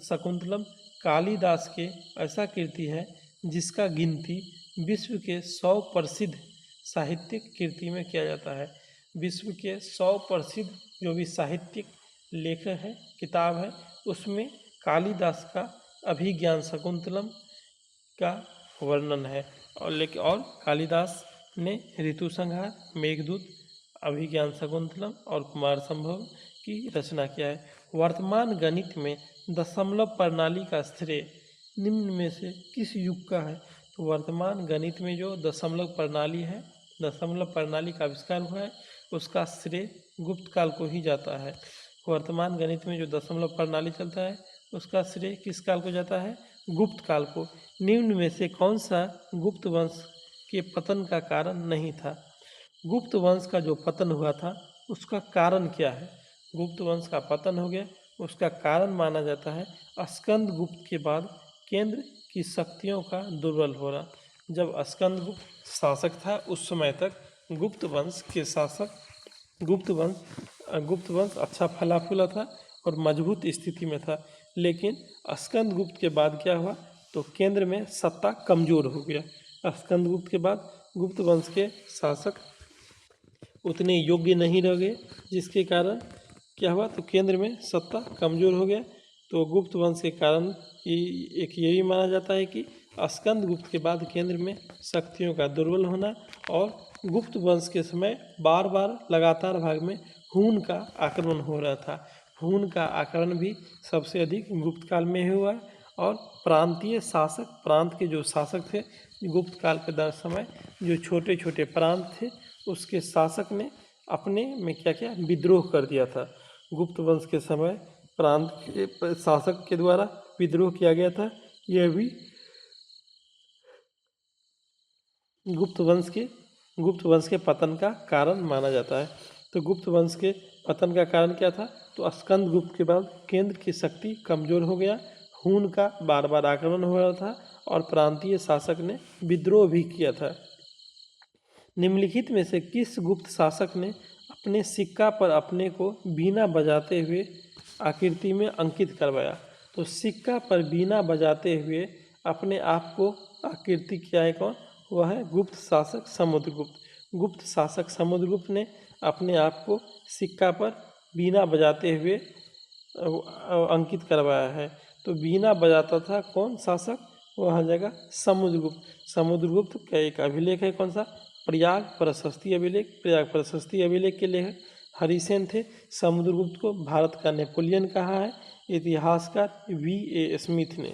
शकुंतलम कालिदास के ऐसा कृति है जिसका गिनती विश्व के 100 प्रसिद्ध साहित्यिक कृति में किया जाता है। विश्व के 100 प्रसिद्ध जो भी साहित्यिक लेखक है, किताब है, उसमें कालिदास का अभिज्ञान शकुंतलम का वर्णन है। और कालिदास ने ऋतु संहार, मेघदूत, अभिज्ञान शकुंतलम और कुमार संभव की रचना किया है। वर्तमान गणित में दशमलव प्रणाली का श्रेय निम्न में से किस युग का है? तो वर्तमान गणित में जो दशमलव प्रणाली है, दशमलव प्रणाली का आविष्कार हुआ है, उसका श्रेय गुप्त काल को ही जाता है। वर्तमान गणित में जो दशमलव प्रणाली चलता है उसका श्रेय किस काल को जाता है? गुप्त काल को। निम्न में से कौन सा गुप्त वंश के पतन का कारण नहीं था? गुप्त वंश का जो पतन हुआ था उसका कारण क्या है? गुप्त वंश का पतन हो गया, उसका कारण माना जाता है स्कंदगुप्त के बाद केंद्र की शक्तियों का दुर्बल होना। जब स्कंदगुप्त शासक था उस समय तक गुप्त वंश के शासक गुप्त वंश अच्छा फला फूला था और मजबूत स्थिति में था। लेकिन स्कंदगुप्त के बाद क्या हुआ, तो केंद्र में सत्ता कमजोर हो गया। स्कंदगुप्त के बाद गुप्त वंश के शासक उतने योग्य नहीं रह गए, जिसके कारण क्या हुआ, तो केंद्र में सत्ता कमजोर हो गया। तो गुप्त वंश के कारण एक यही माना जाता है कि स्कंदगुप्त के बाद केंद्र में शक्तियों का दुर्बल होना और गुप्त वंश के समय बार बार लगातार भाग में हून का आक्रमण हो रहा था। हून का आक्रमण भी सबसे अधिक गुप्त काल में हुआ और प्रांतीय शासक, प्रांत के जो शासक थे गुप्त काल के समय, जो छोटे छोटे प्रांत थे उसके शासक ने अपने में क्या क्या विद्रोह कर दिया था। गुप्त वंश के समय प्रांत के शासक के द्वारा विद्रोह किया गया था। यह भी गुप्त वंश के पतन का कारण माना जाता है। तो गुप्त वंश के पतन का कारण क्या था, तो स्कंदगुप्त के बाद केंद्र की शक्ति कमजोर हो गया, हून का बार बार आक्रमण हो रहा था और प्रांतीय शासक ने विद्रोह भी किया था। निम्नलिखित में से किस गुप्त शासक ने अपने सिक्का पर अपने को बीना बजाते हुए आकृति में अंकित करवाया। तो सिक्का पर बीना बजाते हुए अपने आप को आकृति किया है कौन, वह है गुप्त शासक समुद्रगुप्त। गुप्त शासक समुद्रगुप्त ने अपने आप को सिक्का पर बीना बजाते हुए अंकित करवाया है। तो बीना बजाता था कौन शासक, वह जगह समुद्रगुप्त। समुद्रगुप्त का एक अभिलेख है कौन सा, प्रयाग प्रशस्ति अभिलेख। प्रयाग प्रशस्ति अभिलेख के लेखक हरिसेन थे। समुद्रगुप्त को भारत का नेपोलियन कहा है इतिहासकार V.A. स्मिथ ने।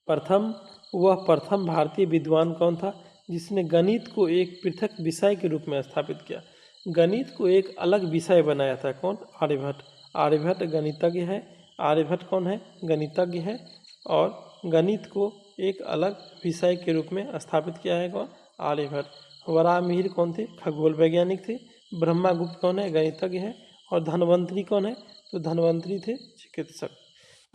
प्रथम भारतीय विद्वान कौन था जिसने गणित को एक पृथक विषय के रूप में स्थापित किया। गणित को एक अलग विषय बनाया था कौन, आर्यभट्ट। आर्यभट्ट गणितज्ञ है। आर्यभट्ट कौन है, गणितज्ञ है और गणित को एक अलग विषय के रूप में स्थापित किया है कौन, आर्यभट्ट। वराहमिहिर कौन थे, खगोल वैज्ञानिक थे। ब्रह्मागुप्त कौन है, गणितज्ञ है। और धन्वंतरी कौन है, तो धन्वंतरी थे चिकित्सक।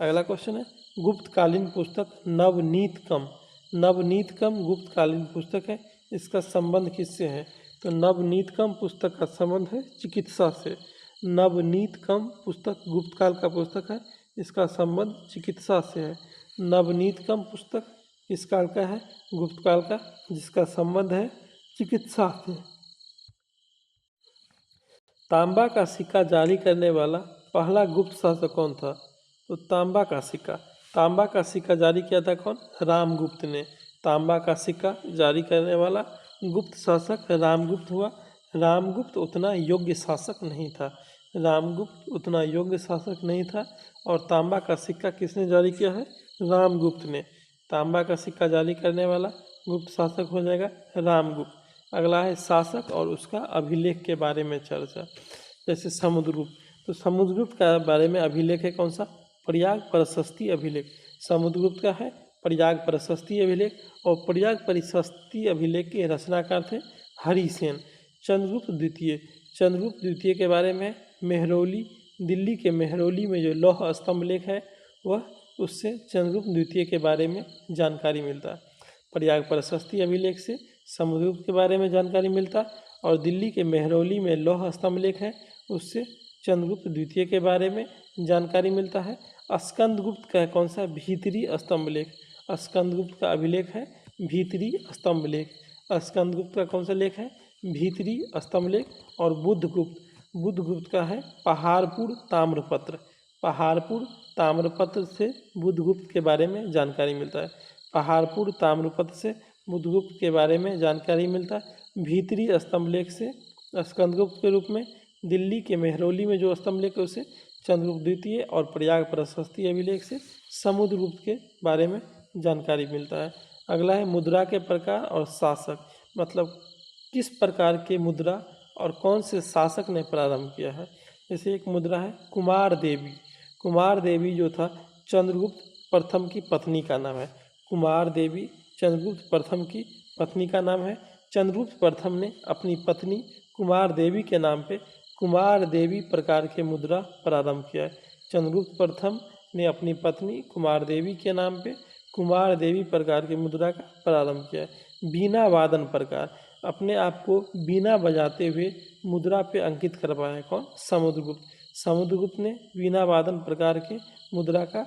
अगला क्वेश्चन है, गुप्तकालीन पुस्तक नवनीतकम। नवनीतकम गुप्तकालीन पुस्तक है, इसका संबंध किससे है, तो नवनीतकम पुस्तक का संबंध है चिकित्सा से। नवनीतकम पुस्तक गुप्तकाल का पुस्तक है, इसका संबंध चिकित्सा से है। नवनीतकम पुस्तक किस काल का है, गुप्त काल का, जिसका संबंध है चिकित्सा से। तांबा का सिक्का जारी करने वाला पहला गुप्त शासक कौन था, तो तांबा का सिक्का जारी किया था कौन, रामगुप्त ने। तांबा का सिक्का जारी करने वाला गुप्त शासक रामगुप्त हुआ। रामगुप्त उतना योग्य शासक नहीं था और तांबा का सिक्का किसने जारी किया है, रामगुप्त ने। तांबा का सिक्का जारी करने वाला गुप्त शासक हो जाएगा रामगुप्त। अगला है शासक और उसका अभिलेख के बारे में चर्चा। जैसे समुद्रगुप्त, तो समुद्रगुप्त का बारे में अभिलेख है कौन सा, प्रयाग प्रशस्ति अभिलेख। समुद्रगुप्त का है प्रयाग प्रशस्ति अभिलेख और प्रयाग प्रशस्ति अभिलेख के रचनाकार थे हरिसेन। चंद्रगुप्त द्वितीय के बारे में मेहरौली, दिल्ली के मेहरौली में जो लौह स्तंभ लेख है वह, उससे चंद्रगुप्त द्वितीय के बारे में जानकारी मिलता है। प्रयाग प्रशस्ति अभिलेख से समुद्रगुप्त के बारे में जानकारी मिलता और दिल्ली के मेहरौली में लौह स्तंभ लेख है, उससे चंद्रगुप्त द्वितीय के बारे में जानकारी मिलता है। स्कंदगुप्त का कौन सा, भीतरी स्तंभ लेख। स्कंदगुप्त का अभिलेख है भीतरी स्तंभ लेख। स्कंदगुप्त का कौन सा लेख है, भीतरी स्तंभ लेख। और बुद्धगुप्त का है पहाड़पुर ताम्रपत्र। पहाड़पुर ताम्रपत्र से बुद्धगुप्त के बारे में जानकारी मिलता है। पहाड़पुर ताम्रपत्र से बुद्धगुप्त के बारे में जानकारी मिलता है। भीतरी स्तंभ लेख से स्कंदगुप्त के रूप में, दिल्ली के मेहरौली में जो स्तंभ लेख है उसे चंद्रगुप्त द्वितीय और प्रयाग प्रशस्ति अभिलेख से समुद्रगुप्त के बारे में जानकारी मिलता है। अगला है मुद्रा के प्रकार और शासक, मतलब किस प्रकार के मुद्रा और कौन से शासक ने प्रारंभ किया है। जैसे एक मुद्रा है कुमार देवी। कुमार देवी जो था चंद्रगुप्त प्रथम की पत्नी का नाम है। कुमार देवी चंद्रगुप्त प्रथम की पत्नी का नाम है। चंद्रगुप्त प्रथम ने अपनी पत्नी कुमार देवी के नाम पे कुमार देवी प्रकार के मुद्रा प्रारंभ किया है। चंद्रगुप्त प्रथम ने अपनी पत्नी कुमार देवी के नाम पे कुमार देवी प्रकार की मुद्रा का प्रारंभ किया है। बीना वादन प्रकार, अपने आप को बीना बजाते हुए मुद्रा पे अंकित करवाया है कौन? समुद्रगुप्त। समुद्रगुप्त ने बीना वादन प्रकार के मुद्रा का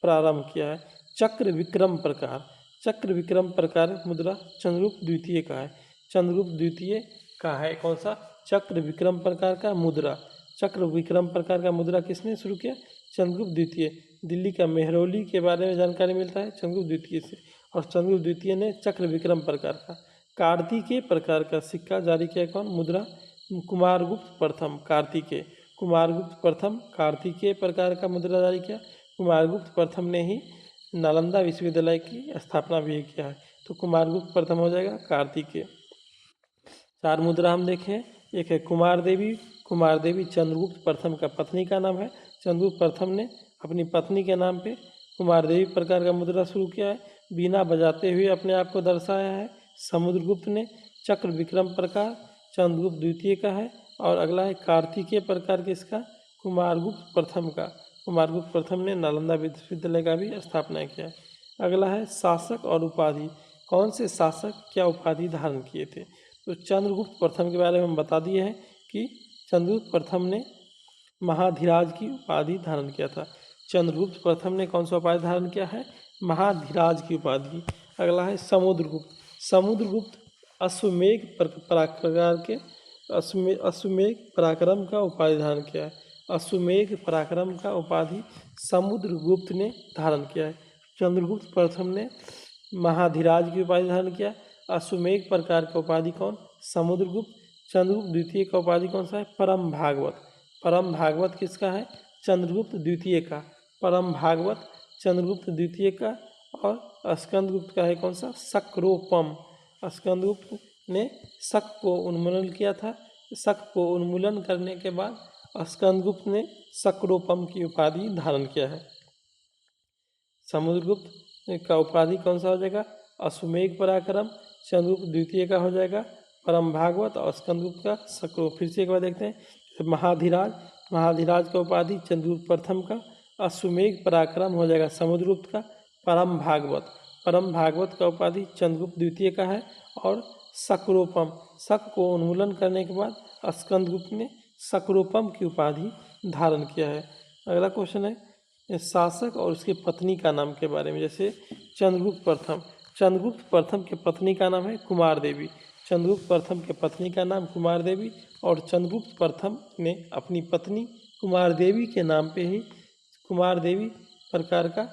प्रारंभ किया है। चक्र विक्रम प्रकार, चक्र विक्रम प्रकार मुद्रा चंद्रगुप्त द्वितीय का है। चंद्रगुप्त द्वितीय का है कौन सा? चक्र विक्रम प्रकार का मुद्रा। चक्र विक्रम प्रकार का मुद्रा किसने शुरू किया? चंद्रगुप्त द्वितीय। दिल्ली का मेहरौली के बारे में जानकारी मिलता है चंद्रगुप्त द्वितीय से, और चंद्रगुप्त द्वितीय ने चक्र विक्रम प्रकार का कार्तिकेय प्रकार का सिक्का जारी किया कौन? मुद्रा कुमारगुप्त प्रथम। कार्तिकेय, कुमारगुप्त प्रथम कार्तिकेय प्रकार का मुद्रा जारी किया। कुमारगुप्त प्रथम ने ही नालंदा विश्वविद्यालय की स्थापना भी किया है, तो कुमारगुप्त प्रथम हो जाएगा कार्तिकेय। 4 मुद्रा हम देखें। एक है कुमार देवी। कुमार देवी चंद्रगुप्त प्रथम का पत्नी का नाम है। चंद्रगुप्त प्रथम ने अपनी पत्नी के नाम पे कुमार देवी प्रकार का मुद्रा शुरू किया है, बीना बजाते हुए अपने आप को दर्शाया है। समुद्रगुप्त ने चक्र विक्रम प्रकार चंद्रगुप्त द्वितीय का है। और अगला है कार्तिकेय प्रकार किसका? कुमारगुप्त प्रथम का। कुमारगुप्त प्रथम ने नालंदा विश्वविद्यालय का भी स्थापना किया है। अगला है शासक और उपाधि। कौन से शासक क्या उपाधि धारण किए थे? तो चंद्रगुप्त प्रथम के बारे में हम बता दिए हैं कि चंद्रगुप्त प्रथम ने महाधिराज की उपाधि धारण किया था। चंद्रगुप्त प्रथम ने कौन सा उपाधि धारण किया है? महाधिराज की उपाधि। अगला है समुद्रगुप्त। समुद्रगुप्त अश्वमेघ प्रकार के अश्वमेघ पराक्रम का उपाधि धारण किया है। अश्वमेघ पराक्रम का उपाधि समुद्रगुप्त ने धारण किया है। चंद्रगुप्त प्रथम ने महाधिराज की उपाधि धारण किया। अश्वमेघ प्रकार का उपाधि कौन? समुद्रगुप्त। चंद्रगुप्त द्वितीय का उपाधि कौन सा है? परम भागवत। परम भागवत किसका है? चंद्रगुप्त द्वितीय का। परम भागवत चंद्रगुप्त द्वितीय का। और स्कंदगुप्त का है कौन सा? शक्रोपम। स्कंदगुप्त ने शक को उन्मूलन किया था। शक को उन्मूलन करने के बाद स्कंदगुप्त ने शक्रोपम की उपाधि धारण किया है। समुद्रगुप्त का उपाधि कौन सा हो जाएगा? अश्वमेघ पराक्रम। चंद्रगुप्त द्वितीय का हो जाएगा परम भागवत, और स्कंदगुप्त का शक्रो। फिर से एक बार देखते हैं। महाधिराज, महाधिराज का उपाधि चंद्रगुप्त प्रथम का। अश्वमेघ पराक्रम हो जाएगा समुद्रगुप्त का। परम भागवत, परम भागवत का उपाधि चंद्रगुप्त द्वितीय का है। और शक्रोपम, शक को उन्मूलन करने के बाद स्कंदगुप्त ने शक्रोपम की उपाधि धारण किया है। अगला क्वेश्चन है शासक और उसकी पत्नी का नाम के बारे में। जैसे चंद्रगुप्त प्रथम, चंद्रगुप्त प्रथम की पत्नी का नाम है कुमार देवी। चंद्रगुप्त प्रथम के पत्नी का नाम कुमार देवी, और चंद्रगुप्त प्रथम ने अपनी पत्नी कुमार देवी के नाम पे ही कुमार देवी प्रकार का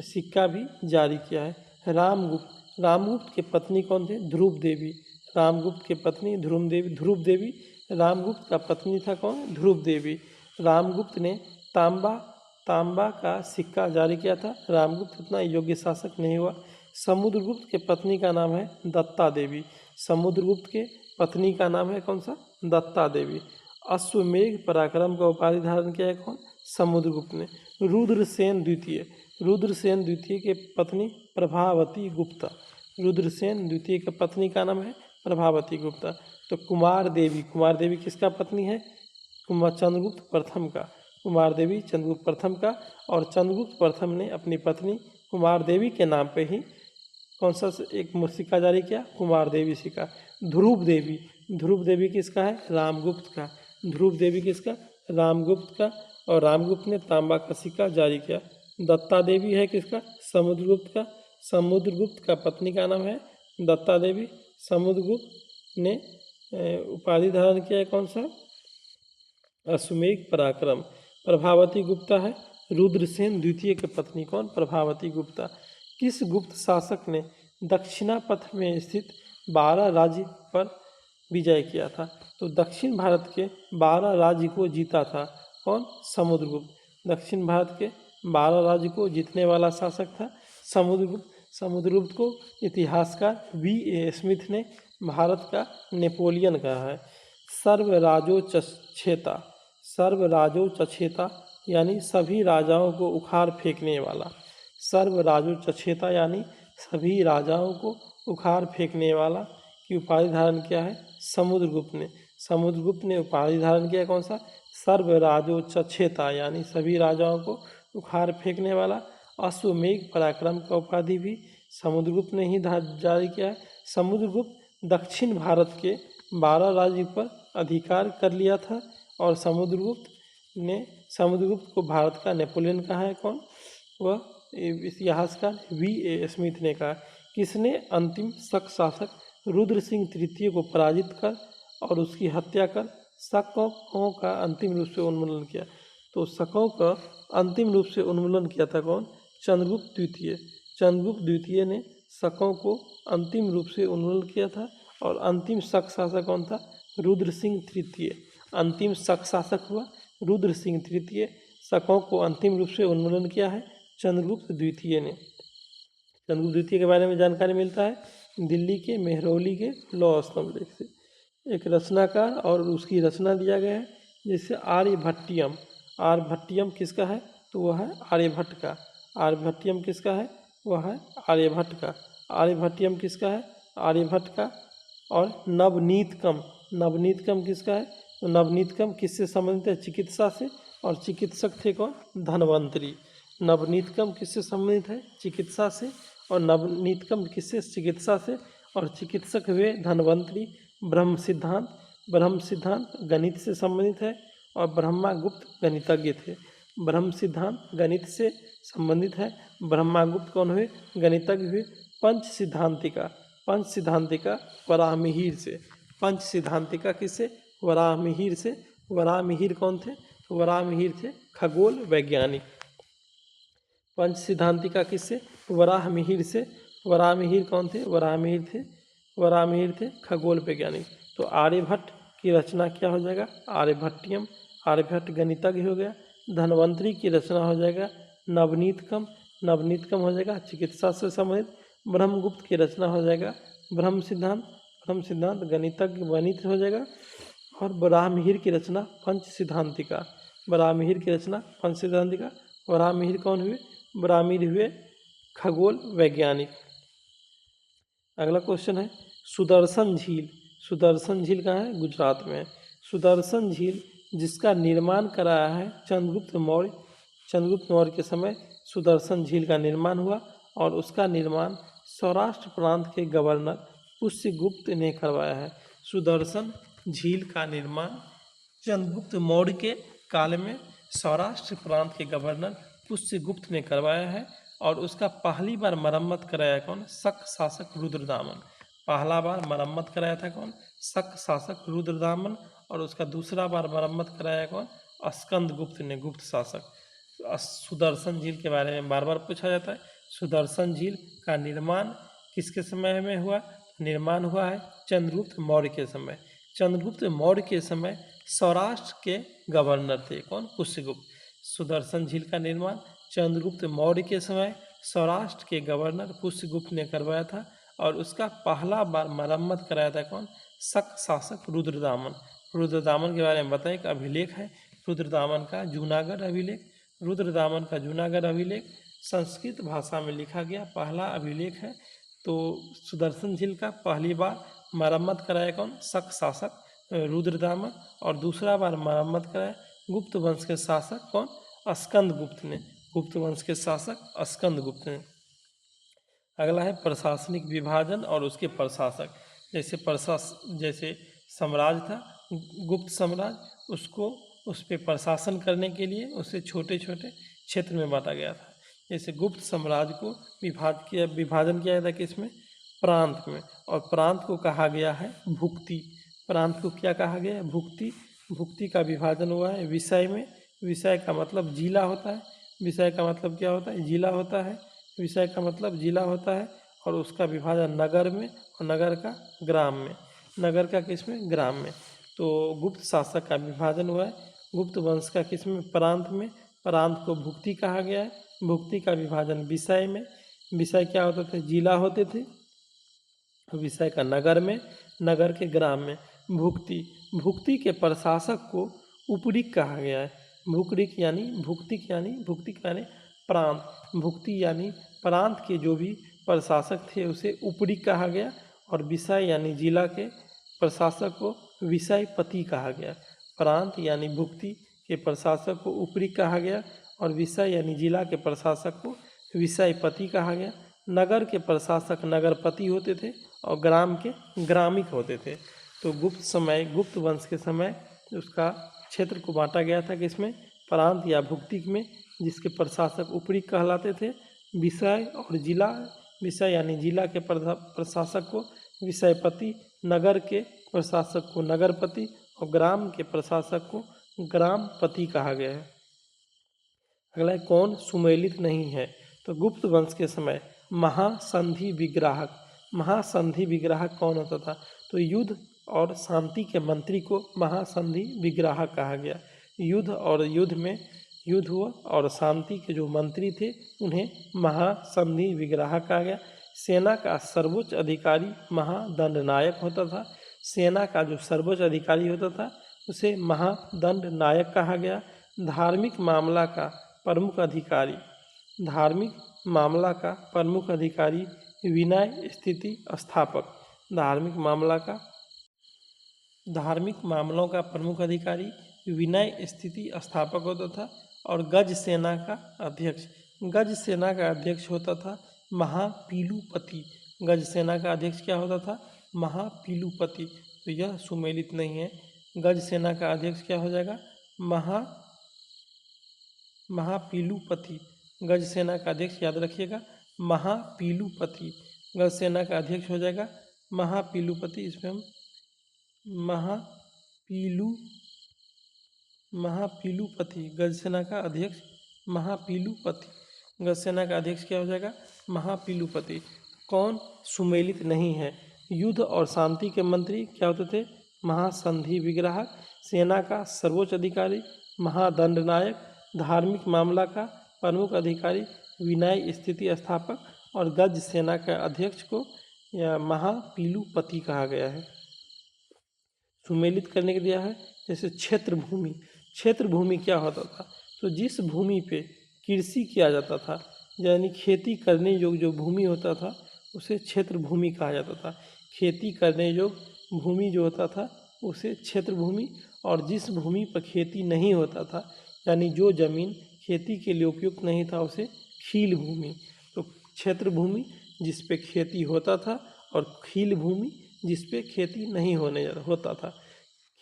सिक्का भी जारी किया है। रामगुप्त, रामगुप्त के पत्नी कौन थे? ध्रुव देवी। रामगुप्त के पत्नी ध्रुव देवी। रामगुप्त का पत्नी था कौन? ध्रुव देवी। रामगुप्त ने तांबा का सिक्का जारी किया था। रामगुप्त उतना योग्य शासक नहीं हुआ। समुद्रगुप्त के पत्नी का नाम है दत्ता देवी। समुद्रगुप्त के पत्नी का नाम है कौन सा? दत्ता देवी। अश्वमेघ पराक्रम का उपाधि धारण किया है कौन? समुद्रगुप्त ने। रुद्रसेन द्वितीय, रुद्रसेन द्वितीय के पत्नी प्रभावती गुप्ता। रुद्रसेन द्वितीय के पत्नी का नाम है प्रभावती गुप्ता। तो कुमार देवी, कुमार देवी किसका पत्नी है? चंद्रगुप्त प्रथम का। कुमार देवी चंद्रगुप्त प्रथम का। और चंद्रगुप्त प्रथम ने अपनी पत्नी कुमार देवी के नाम पे ही कौन सा एक सिक्का जारी किया? कुमार देवी सिक्का। ध्रुव देवी, ध्रुव देवी किसका है? रामगुप्त का। ध्रुव देवी किसका? रामगुप्त का। और रामगुप्त ने तांबा का सिक्का जारी किया। दत्ता देवी है किसका? समुद्रगुप्त का। समुद्रगुप्त का पत्नी का नाम है दत्ता देवी। समुद्रगुप्त ने उपाधि धारण किया है कौन सा? अश्वमेघ पराक्रम। प्रभावती गुप्ता है रुद्रसेन द्वितीय के पत्नी कौन? प्रभावती गुप्ता। किस गुप्त शासक ने दक्षिणापथ में स्थित 12 राज्य पर विजय किया था? तो दक्षिण भारत के 12 राज्य को जीता था कौन? समुद्रगुप्त। दक्षिण भारत के 12 राज्य को जीतने वाला शासक था समुद्रगुप्त। समुद्रगुप्त को इतिहासकार V.A. स्मिथ ने भारत का नेपोलियन कहा है। सर्वराजोचछेता, सर्वराजोचछेता यानी सभी राजाओं को उखाड़ फेंकने वाला। सर्वराजोचछेता यानी सभी राजाओं को उखाड़ फेंकने वाला की उपाधि धारण किया है समुद्रगुप्त ने। समुद्रगुप्त ने उपाधि धारण किया कौन सा? सर्वराजोचछेता यानी सभी राजाओं को उखाड़ फेंकने वाला। अश्वमेघ पराक्रम का उपाधि भी समुद्रगुप्त ने ही जारी किया है। समुद्रगुप्त दक्षिण भारत के 12 राज्यों पर अधिकार कर लिया था और समुद्रगुप्त को भारत का नेपोलियन कहा है। कौन? वह इतिहासकार V.A. स्मिथ ने कहा। किसने अंतिम शक शासक रुद्र सिंह तृतीय को पराजित कर और उसकी हत्या कर शकों का अंतिम रूप से उन्मूलन किया? तो शकों का अंतिम रूप से उन्मूलन किया था कौन? चंद्रगुप्त द्वितीय। चंद्रगुप्त द्वितीय ने शकों को अंतिम रूप से उन्मूलन किया था और अंतिम शक शासक कौन था? रुद्र सिंह तृतीय। अंतिम शक शासक हुआ रुद्र सिंह तृतीय। शकों को अंतिम रूप से उन्मूलन किया है चंद्रगुप्त द्वितीय ने। चंद्रगुप्त द्वितीय के बारे में जानकारी मिलता है दिल्ली के मेहरौली के लौह स्तंभ लेख से। एक रचनाकार और उसकी रचना दिया गया है जैसे आर्यभट्टियम। आर्यभट्टियम किसका है? तो वह है आर्यभट्ट का। आर्यभट्टियम किसका है? वह है आर्यभट्ट का। आर्यभट्टियम किसका है? आर्यभट्ट का। और नवनीतकम, नवनीतकम किसका है? तो नवनीतकम किससे संबंधित है? चिकित्सा से। और चिकित्सक थे कौन? धन्वंतरी। नवनीतकम किससे संबंधित है? चिकित्सा से। और नवनीतकम किससे? चिकित्सा से। और चिकित्सक हुए धन्वंतरी। ब्रह्म सिद्धांत गणित से संबंधित है और ब्रह्मागुप्त गणितज्ञ थे। ब्रह्म सिद्धांत गणित से संबंधित है। ब्रह्मागुप्त कौन हुए? गणितज्ञ हुए। पंच सिद्धांतिका वराहमिहिर से। पंच सिद्धांतिका किससे? वराहमिहिर से। वराहमिहिर कौन थे? वराहमिहिर थे खगोल वैज्ञानिक। पंच सिद्धांतिका किससे? वराहमिहिर से। वराहमिहिर कौन थे? वराहमिहिर थे खगोल वैज्ञानिक। तो आर्यभट्ट की रचना क्या हो जाएगा? आर्यभट्टियम। आर्यभट्ट गणितज्ञ हो गया। धन्वंतरी की रचना हो जाएगा नवनीतकम। नवनीतकम हो जाएगा चिकित्सा से संबंधित। ब्रह्मगुप्त की रचना हो जाएगा ब्रह्म सिद्धांत गणितज्ञ गणित हो जाएगा। और वराहमिहिर की रचना पंच सिद्धांतिका। वराहमिहिर की रचना पंच सिद्धांतिका। वराहमिहिर कौन हुए? वराहमिहिर हुए खगोल वैज्ञानिक। अगला क्वेश्चन है सुदर्शन झील। सुदर्शन झील कहाँ है? गुजरात में है। सुदर्शन झील जिसका निर्माण कराया है चंद्रगुप्त मौर्य। चंद्रगुप्त मौर्य के समय सुदर्शन झील का निर्माण हुआ और उसका निर्माण सौराष्ट्र प्रांत के गवर्नर पुष्यगुप्त ने करवाया है। सुदर्शन झील का निर्माण चंद्रगुप्त मौर्य के काल में सौराष्ट्र प्रांत के गवर्नर पुष्यगुप्त ने करवाया है और उसका पहली बार मरम्मत कराया कौन? शक शासक रुद्रदामन। पहला बार मरम्मत कराया था कौन? शक शासक रुद्रदामन। और उसका दूसरा बार मरम्मत कराया कौन? स्कंदगुप्त ने, गुप्त शासक। सुदर्शन झील के बारे में बार बार पूछा जाता है। सुदर्शन झील का निर्माण किसके समय में हुआ? निर्माण हुआ है चंद्रगुप्त मौर्य के समय। चंद्रगुप्त मौर्य के समय सौराष्ट्र के गवर्नर थे कौन? पुष्यगुप्त। सुदर्शन झील का निर्माण चंद्रगुप्त मौर्य के समय सौराष्ट्र के गवर्नर पुष्यगुप्त ने करवाया था और उसका पहला बार मरम्मत कराया था कौन? शक शासक रुद्रदामन। रुद्रदामन के बारे में बताएं। एक अभिलेख है रुद्रदामन का, जूनागढ़ अभिलेख। रुद्रदामन का जूनागढ़ अभिलेख संस्कृत भाषा में लिखा गया पहला अभिलेख है। तो सुदर्शन झील का पहली बार मरम्मत कराया कौन? शक शासक रुद्रदामन। और दूसरा बार मरम्मत कराया गुप्त वंश के शासक कौन? स्कंदगुप्त ने। गुप्त वंश के शासक स्कंदगुप्त ने। अगला है प्रशासनिक विभाजन और उसके प्रशासक। जैसे साम्राज्य था गुप्त साम्राज्य, उसको उस पर प्रशासन करने के लिए उसे छोटे छोटे क्षेत्र में बांटा गया था। जैसे गुप्त साम्राज्य को विभाजन किया गया था किसमें? प्रांत में। और प्रांत को कहा गया है भुक्ति। प्रांत को क्या कहा गया है? भुक्ति। भुक्ति का विभाजन हुआ है विषय में। विषय का मतलब जिला होता है। विषय का मतलब क्या होता है? जिला होता है। विषय का मतलब जिला होता है। और उसका विभाजन नगर में और नगर का ग्राम में। नगर का किसमें? ग्राम में। तो गुप्त शासक का विभाजन हुआ है गुप्त वंश का किसमें? प्रांत में। प्रांत को भुक्ति कहा गया है। भुक्ति का विभाजन विषय में। विषय क्या होते थे? जिला होते थे। विषय का नगर में, नगर के ग्राम में। भुक्ति के प्रशासक को उपरीक कहा गया है। भुक्ति यानी प्रांत। भुक्ति यानी प्रांत के जो भी प्रशासक थे उसे उपरीक कहा गया। और विषय यानी जिला के प्रशासक को विषयपति कहा गया। प्रांत यानी भुक्ति के प्रशासक को उपरीक कहा गया और विषय यानी जिला के प्रशासक को विषयपति कहा गया। नगर के प्रशासक नगरपति होते थे और ग्राम के ग्रामिक होते थे। तो गुप्त वंश के समय उसका क्षेत्र को बांटा गया था कि इसमें प्रांत या भुक्तिक में, जिसके प्रशासक उपरी कहलाते थे। विषय यानी जिला के प्रशासक को विषयपति, नगर के प्रशासक को नगरपति और ग्राम के प्रशासक को ग्रामपति कहा गया है। अगला है कौन सुमेलित नहीं है? तो गुप्त वंश के समय महासंधि विग्राहक कौन होता था? तो युद्ध और शांति के मंत्री को महासंधि विग्राहक कहा गया। युद्ध हुआ और शांति के जो मंत्री थे उन्हें महासंधि विग्राहक कहा गया। सेना का सर्वोच्च अधिकारी महादंडनायक होता था। सेना का जो सर्वोच्च अधिकारी होता था उसे महादंडनायक कहा गया। धार्मिक मामला का प्रमुख अधिकारी विनय स्थिति स्थापक। धार्मिक मामलों का प्रमुख अधिकारी विनय स्थिति स्थापक होता था। और गज सेना का अध्यक्ष होता था महापीलुपति। गज सेना का अध्यक्ष क्या होता था? महापीलुपति। तो यह सुमेलित नहीं है। गज सेना का अध्यक्ष क्या हो जाएगा? महापीलुपति। गज सेना का अध्यक्ष याद रखिएगा, महापीलुपति। गज सेना का अध्यक्ष हो जाएगा महापीलुपति। इसमें हम महापीलुपति। गज सेना का अध्यक्ष महापीलुपति। गज सेना का अध्यक्ष क्या हो जाएगा? महापीलुपति। कौन सुमेलित नहीं है? युद्ध और शांति के मंत्री क्या होते थे? महासंधि विग्राहक। सेना का सर्वोच्च अधिकारी महादंडनायक। धार्मिक मामला का प्रमुख अधिकारी विनय स्थिति स्थापक। और गज सेना का अध्यक्ष को या महापीलुपति कहा गया है। सुमेलित करने के दिया है जैसे क्षेत्र भूमि क्या होता था? तो जिस भूमि पे कृषि किया जाता था, यानी खेती करने योग्य जो भूमि होता था उसे क्षेत्र भूमि कहा जाता था। खेती करने योग्य भूमि जो होता था उसे क्षेत्र भूमि। और जिस भूमि पर खेती नहीं होता था, यानी जो जमीन खेती के लिए उपयुक्त नहीं था, उसे खील भूमि। तो क्षेत्र भूमि जिस पे खेती होता था और खील भूमि जिस पे खेती नहीं होता था।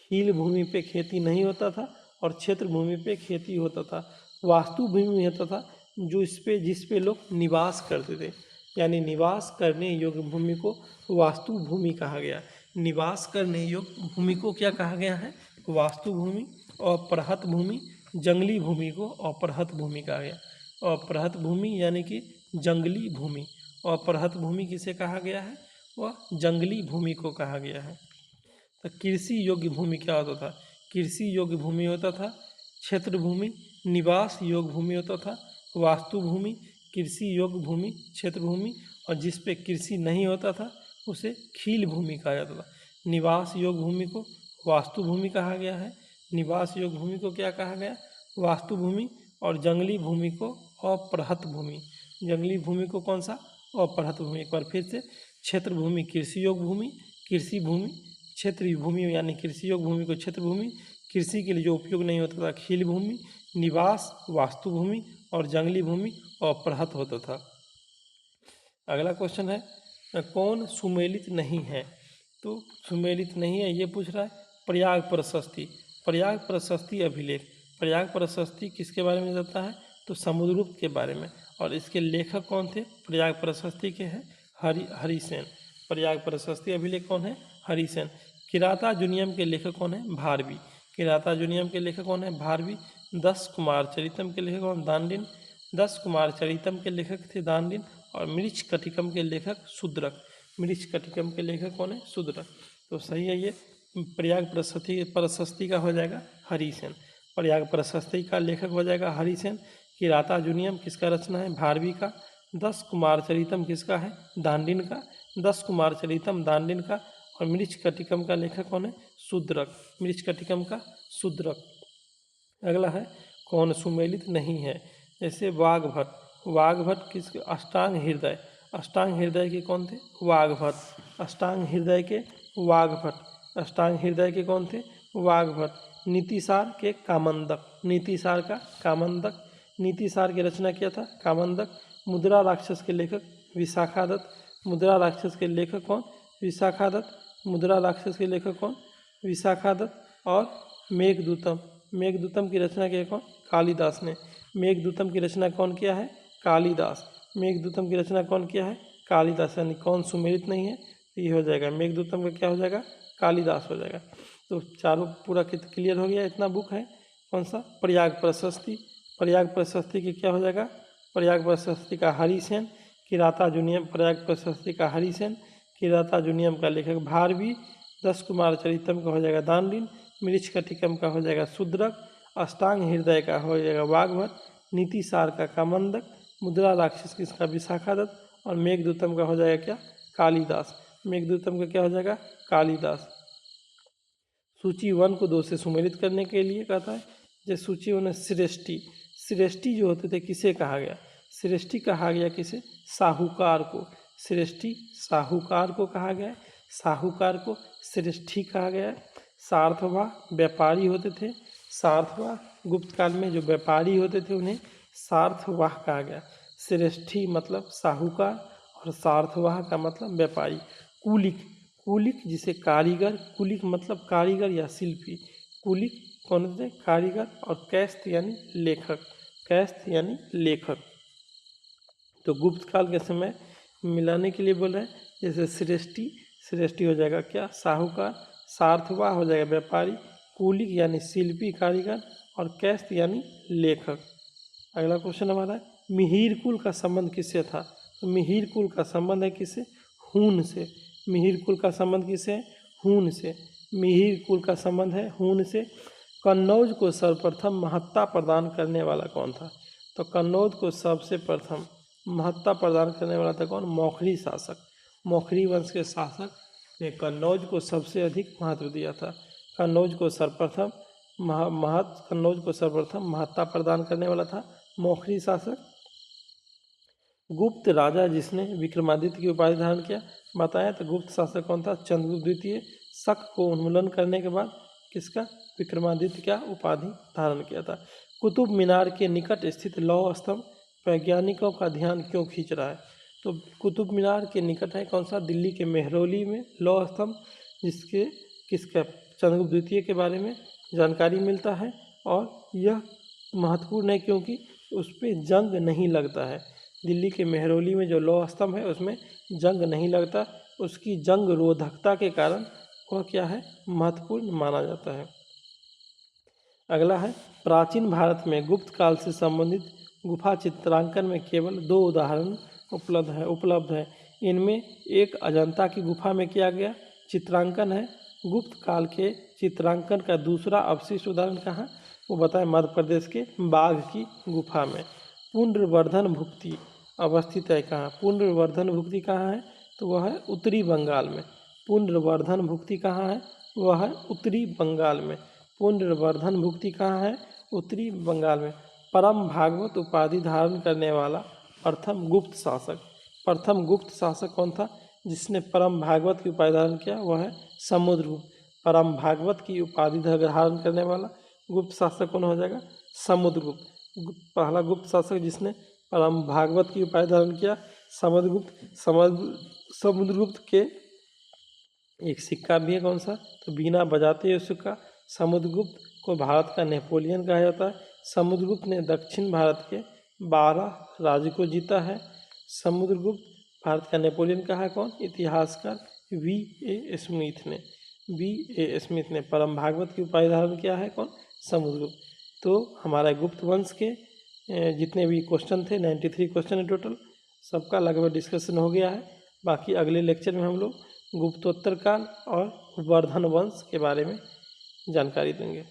खील भूमि पे खेती नहीं होता था और क्षेत्र भूमि पे खेती होता था। वास्तु भूमि होता था जिस पे लोग निवास करते थे, यानी निवास करने योग्य भूमि को वास्तु भूमि कहा गया। निवास करने योग्य भूमि को क्या कहा गया है? वास्तु भूमि। और प्रहत भूमि, जंगली भूमि को अपरहत भूमि कहा गया। अपरहत भूमि यानी कि जंगली भूमि। अपरहत भूमि किसे कहा गया है? वह जंगली भूमि को कहा गया है। तो कृषि योग्य भूमि क्या होता था? कृषि योग्य भूमि होता था क्षेत्र भूमि। निवास योग्य भूमि होता था वास्तु भूमि। कृषि योग्य भूमि क्षेत्र भूमि। और जिस पे कृषि नहीं होता था उसे खील भूमि कहा जाता था। निवास योग्य भूमि को वास्तु भूमि कहा गया है। निवास योग्य भूमि को क्या कहा गया? वास्तु भूमि। और जंगली भूमि को अपरहत भूमि। जंगली भूमि को कौन सा? अपरहत भूमि। एक बार फिर से, क्षेत्र भूमि कृषि योग्य भूमि। कृषि भूमि क्षेत्रीय भूमि यानी कृषि योग्य भूमि को क्षेत्र भूमि। कृषि के लिए जो उपयोग नहीं होता था खील भूमि। निवास वास्तु भूमि। और जंगली भूमि अपरहत होता था। अगला क्वेश्चन है कौन सुमेलित नहीं है? तो सुमेलित नहीं है ये पूछ रहा है प्रयाग प्रशस्ति अभिलेख। प्रयाग प्रशस्ति किसके बारे में बताता है? तो समुद्रगुप्त के बारे में। और इसके लेखक कौन थे? प्रयाग प्रशस्ति के हैं हरिसेन। प्रयाग प्रशस्ति अभिलेख कौन है? हरिसेन। किरातार्जुनीयम के लेखक कौन है? भारवी। किरातार्जुनीयम के लेखक कौन है? भारवी। 10 कुमार चरितम के लेखक कौन? दांडिन। 10 कुमार चरितम के लेखक थे दांडिन। और मृच्छकटिकम के लेखक शूद्रक। मृच्छकटिकम के लेखक कौन है? शूद्रक। तो सही है ये प्रयाग प्रशस्ति का हो जाएगा हरिसेन। प्रयाग प्रशस्ति का लेखक हो जाएगा हरिसेन। किरातार्जुनीयम किसका रचना है? भारवी का। 10 कुमार चरितम किसका है? दांडिन का। 10 कुमार चरितम दांडिन का। और मृच्छकटिकम का लेखक कौन है? शूद्रक। मृच्छकटिकम का शूद्रक। अगला है कौन सुमेलित नहीं है? जैसे वाग्भट किसके? अष्टांग हृदय के कौन थे? वाग्भट। अष्टांग हृदय के वाग्भट। अष्टांग हृदय के कौन थे? वाग्भट। नीतिसार के कामंदक। नीतिसार का कामंदक। नीति सार की रचना किया था कामंदक। मुद्रा राक्षस के लेखक विशाखादत्त। मुद्रा राक्षस के लेखक कौन? विशाखादत्त। मुद्रा राक्षस के लेखक कौन? विशाखादत्त। और मेघदूतम, मेघदूतम की रचना किया कौन? कालिदास ने। मेघदूतम की रचना कौन किया है? कालिदास। मेघदूतम की रचना कौन किया है? कालिदास। यानी कौन सुमेलित नहीं है, तो ये हो जाएगा मेघदूतम का क्या हो जाएगा? कालिदास हो जाएगा। तो चारों पूरा क्लियर हो गया। इतना बुक है कौन सा? प्रयाग प्रशस्ति। प्रयाग प्रशस्ति की क्या हो जाएगा? प्रयाग प्रशस्ति का हरिसेन। किराता जूनियम प्रयाग प्रशस्ति का हरिसेन। किराता जूनियम का लेखक भारवी। 10 कुमार चरितम का हो जाएगा दानलीन। मृच्छकटिकम का हो जाएगा शूद्रक। अष्टांग हृदय का हो जाएगा वाग्भट। नीति सार का कामंदक। मुद्रा राक्षस किसका? विशाखादत्त। और मेघदूतम का हो जाएगा क्या? कालिदास। मेघदूतम का क्या हो जाएगा? कालिदास। सूची 1 को 2 से सुमेलित करने के लिए कहता है। जैसे सूची 1 श्रेष्ठी। श्रेष्ठी जो होते थे किसे कहा गया? श्रेष्ठी कहा गया किसे? साहूकार को। श्रेष्ठी साहूकार को कहा गया है। साहूकार को श्रेष्ठी कहा गया है। सार्थवाह व्यापारी होते थे। सार्थवाह गुप्त काल में जो व्यापारी होते थे उन्हें सार्थवाह कहा गया। श्रेष्ठी मतलब साहूकार और सार्थवाह का मतलब व्यापारी। कुलिक, कुलिक जिसे कारीगर, कुलिक मतलब कारीगर या शिल्पी। कुलिक कौन होते हैं? कारीगर। और कैस्त यानी लेखक। कैस्त यानी लेखक। तो गुप्त काल के समय मिलाने के लिए बोल रहे हैं। जैसे श्रेष्ठी, श्रेष्ठी हो जाएगा क्या? साहूकार। सार्थवाह हो जाएगा व्यापारी। कुलिक यानी शिल्पी कारीगर। और कैस्त यानी लेखक। अगला क्वेश्चन हमारा है मिहिर कुल का संबंध किससे था? तो मिहिर कुल का संबंध है किससे? हून से। मिहिर कुल का संबंध किससे है? हून से। मिहिर कुल का संबंध है हून से। कन्नौज को सर्वप्रथम महत्ता प्रदान करने वाला कौन था? तो कन्नौज को सबसे प्रथम महत्ता प्रदान करने वाला था कौन? मौखरी शासक। मौखरी वंश के शासक ने कन्नौज को सबसे अधिक महत्व दिया था। कन्नौज को सर्वप्रथम कन्नौज को सर्वप्रथम महत्ता प्रदान करने वाला था मौखरी शासक। गुप्त राजा जिसने विक्रमादित्य की उपाधि धारण किया बताया। तो गुप्त शासक कौन था? चंद्रगुप्त द्वितीय। शक को उन्मूलन करने के बाद किसका? विक्रमादित्य क्या उपाधि धारण किया था। कुतुब मीनार के निकट स्थित लौह स्तंभ वैज्ञानिकों का ध्यान क्यों खींच रहा है? तो कुतुब मीनार के निकट है कौन सा? दिल्ली के मेहरौली में लौह स्तंभ, जिसके किसका? चंद्रगुप्त द्वितीय के बारे में जानकारी मिलता है। और यह महत्वपूर्ण है क्योंकि उस पर जंग नहीं लगता है। दिल्ली के मेहरौली में जो लौह स्तंभ है उसमें जंग नहीं लगता। उसकी जंग रोधकता के कारण वह क्या है? महत्वपूर्ण माना जाता है। अगला है प्राचीन भारत में गुप्त काल से संबंधित गुफा चित्रांकन में केवल 2 उदाहरण उपलब्ध है। इनमें एक अजंता की गुफा में किया गया चित्रांकन है। गुप्त काल के चित्रांकन का दूसरा अवशिष्ट उदाहरण कहाँ? वो बताएं मध्य प्रदेश के बाघ की गुफा में। पुंड्रवर्धन भुक्ति अवस्थित है कहाँ? पुंड्रवर्धन भुक्ति कहाँ है? तो वह है उत्तरी बंगाल में। पुंड्रवर्धन भुक्ति कहाँ है? वह है उत्तरी बंगाल में। पुंड्रवर्धन भुक्ति कहाँ है? उत्तरी बंगाल में। परम भागवत उपाधि धारण करने वाला प्रथम गुप्त शासक। प्रथम गुप्त शासक कौन था जिसने परम भागवत की उपाधि धारण किया? वह है समुद्रगुप्त। परम भागवत की उपाधि धारण करने वाला गुप्त शासक कौन हो जाएगा? समुद्रगुप्त। पहला गुप्त शासक जिसने परम भागवत की उपाधि धारण किया समुद्रगुप्त। समुद्रगुप्त के एक सिक्का भी है कौन सा? तो बीना बजाते हुए सिक्का। समुद्रगुप्त को भारत का नेपोलियन कहा जाता है। समुद्रगुप्त ने दक्षिण भारत के 12 राज्य को जीता है। समुद्रगुप्त भारत का नेपोलियन कहा है कौन? इतिहासकार V.A. स्मिथ ने। V.A. स्मिथ ने परम भागवत की उपाधि धारण किया है कौन? समुद्रगुप्त। तो हमारा गुप्त वंश के जितने भी क्वेश्चन थे 93 क्वेश्चन है टोटल, सबका लगभग डिस्कशन हो गया है। बाकी अगले लेक्चर में हम लोग गुप्तोत्तर काल और वर्धन वंश के बारे में जानकारी देंगे।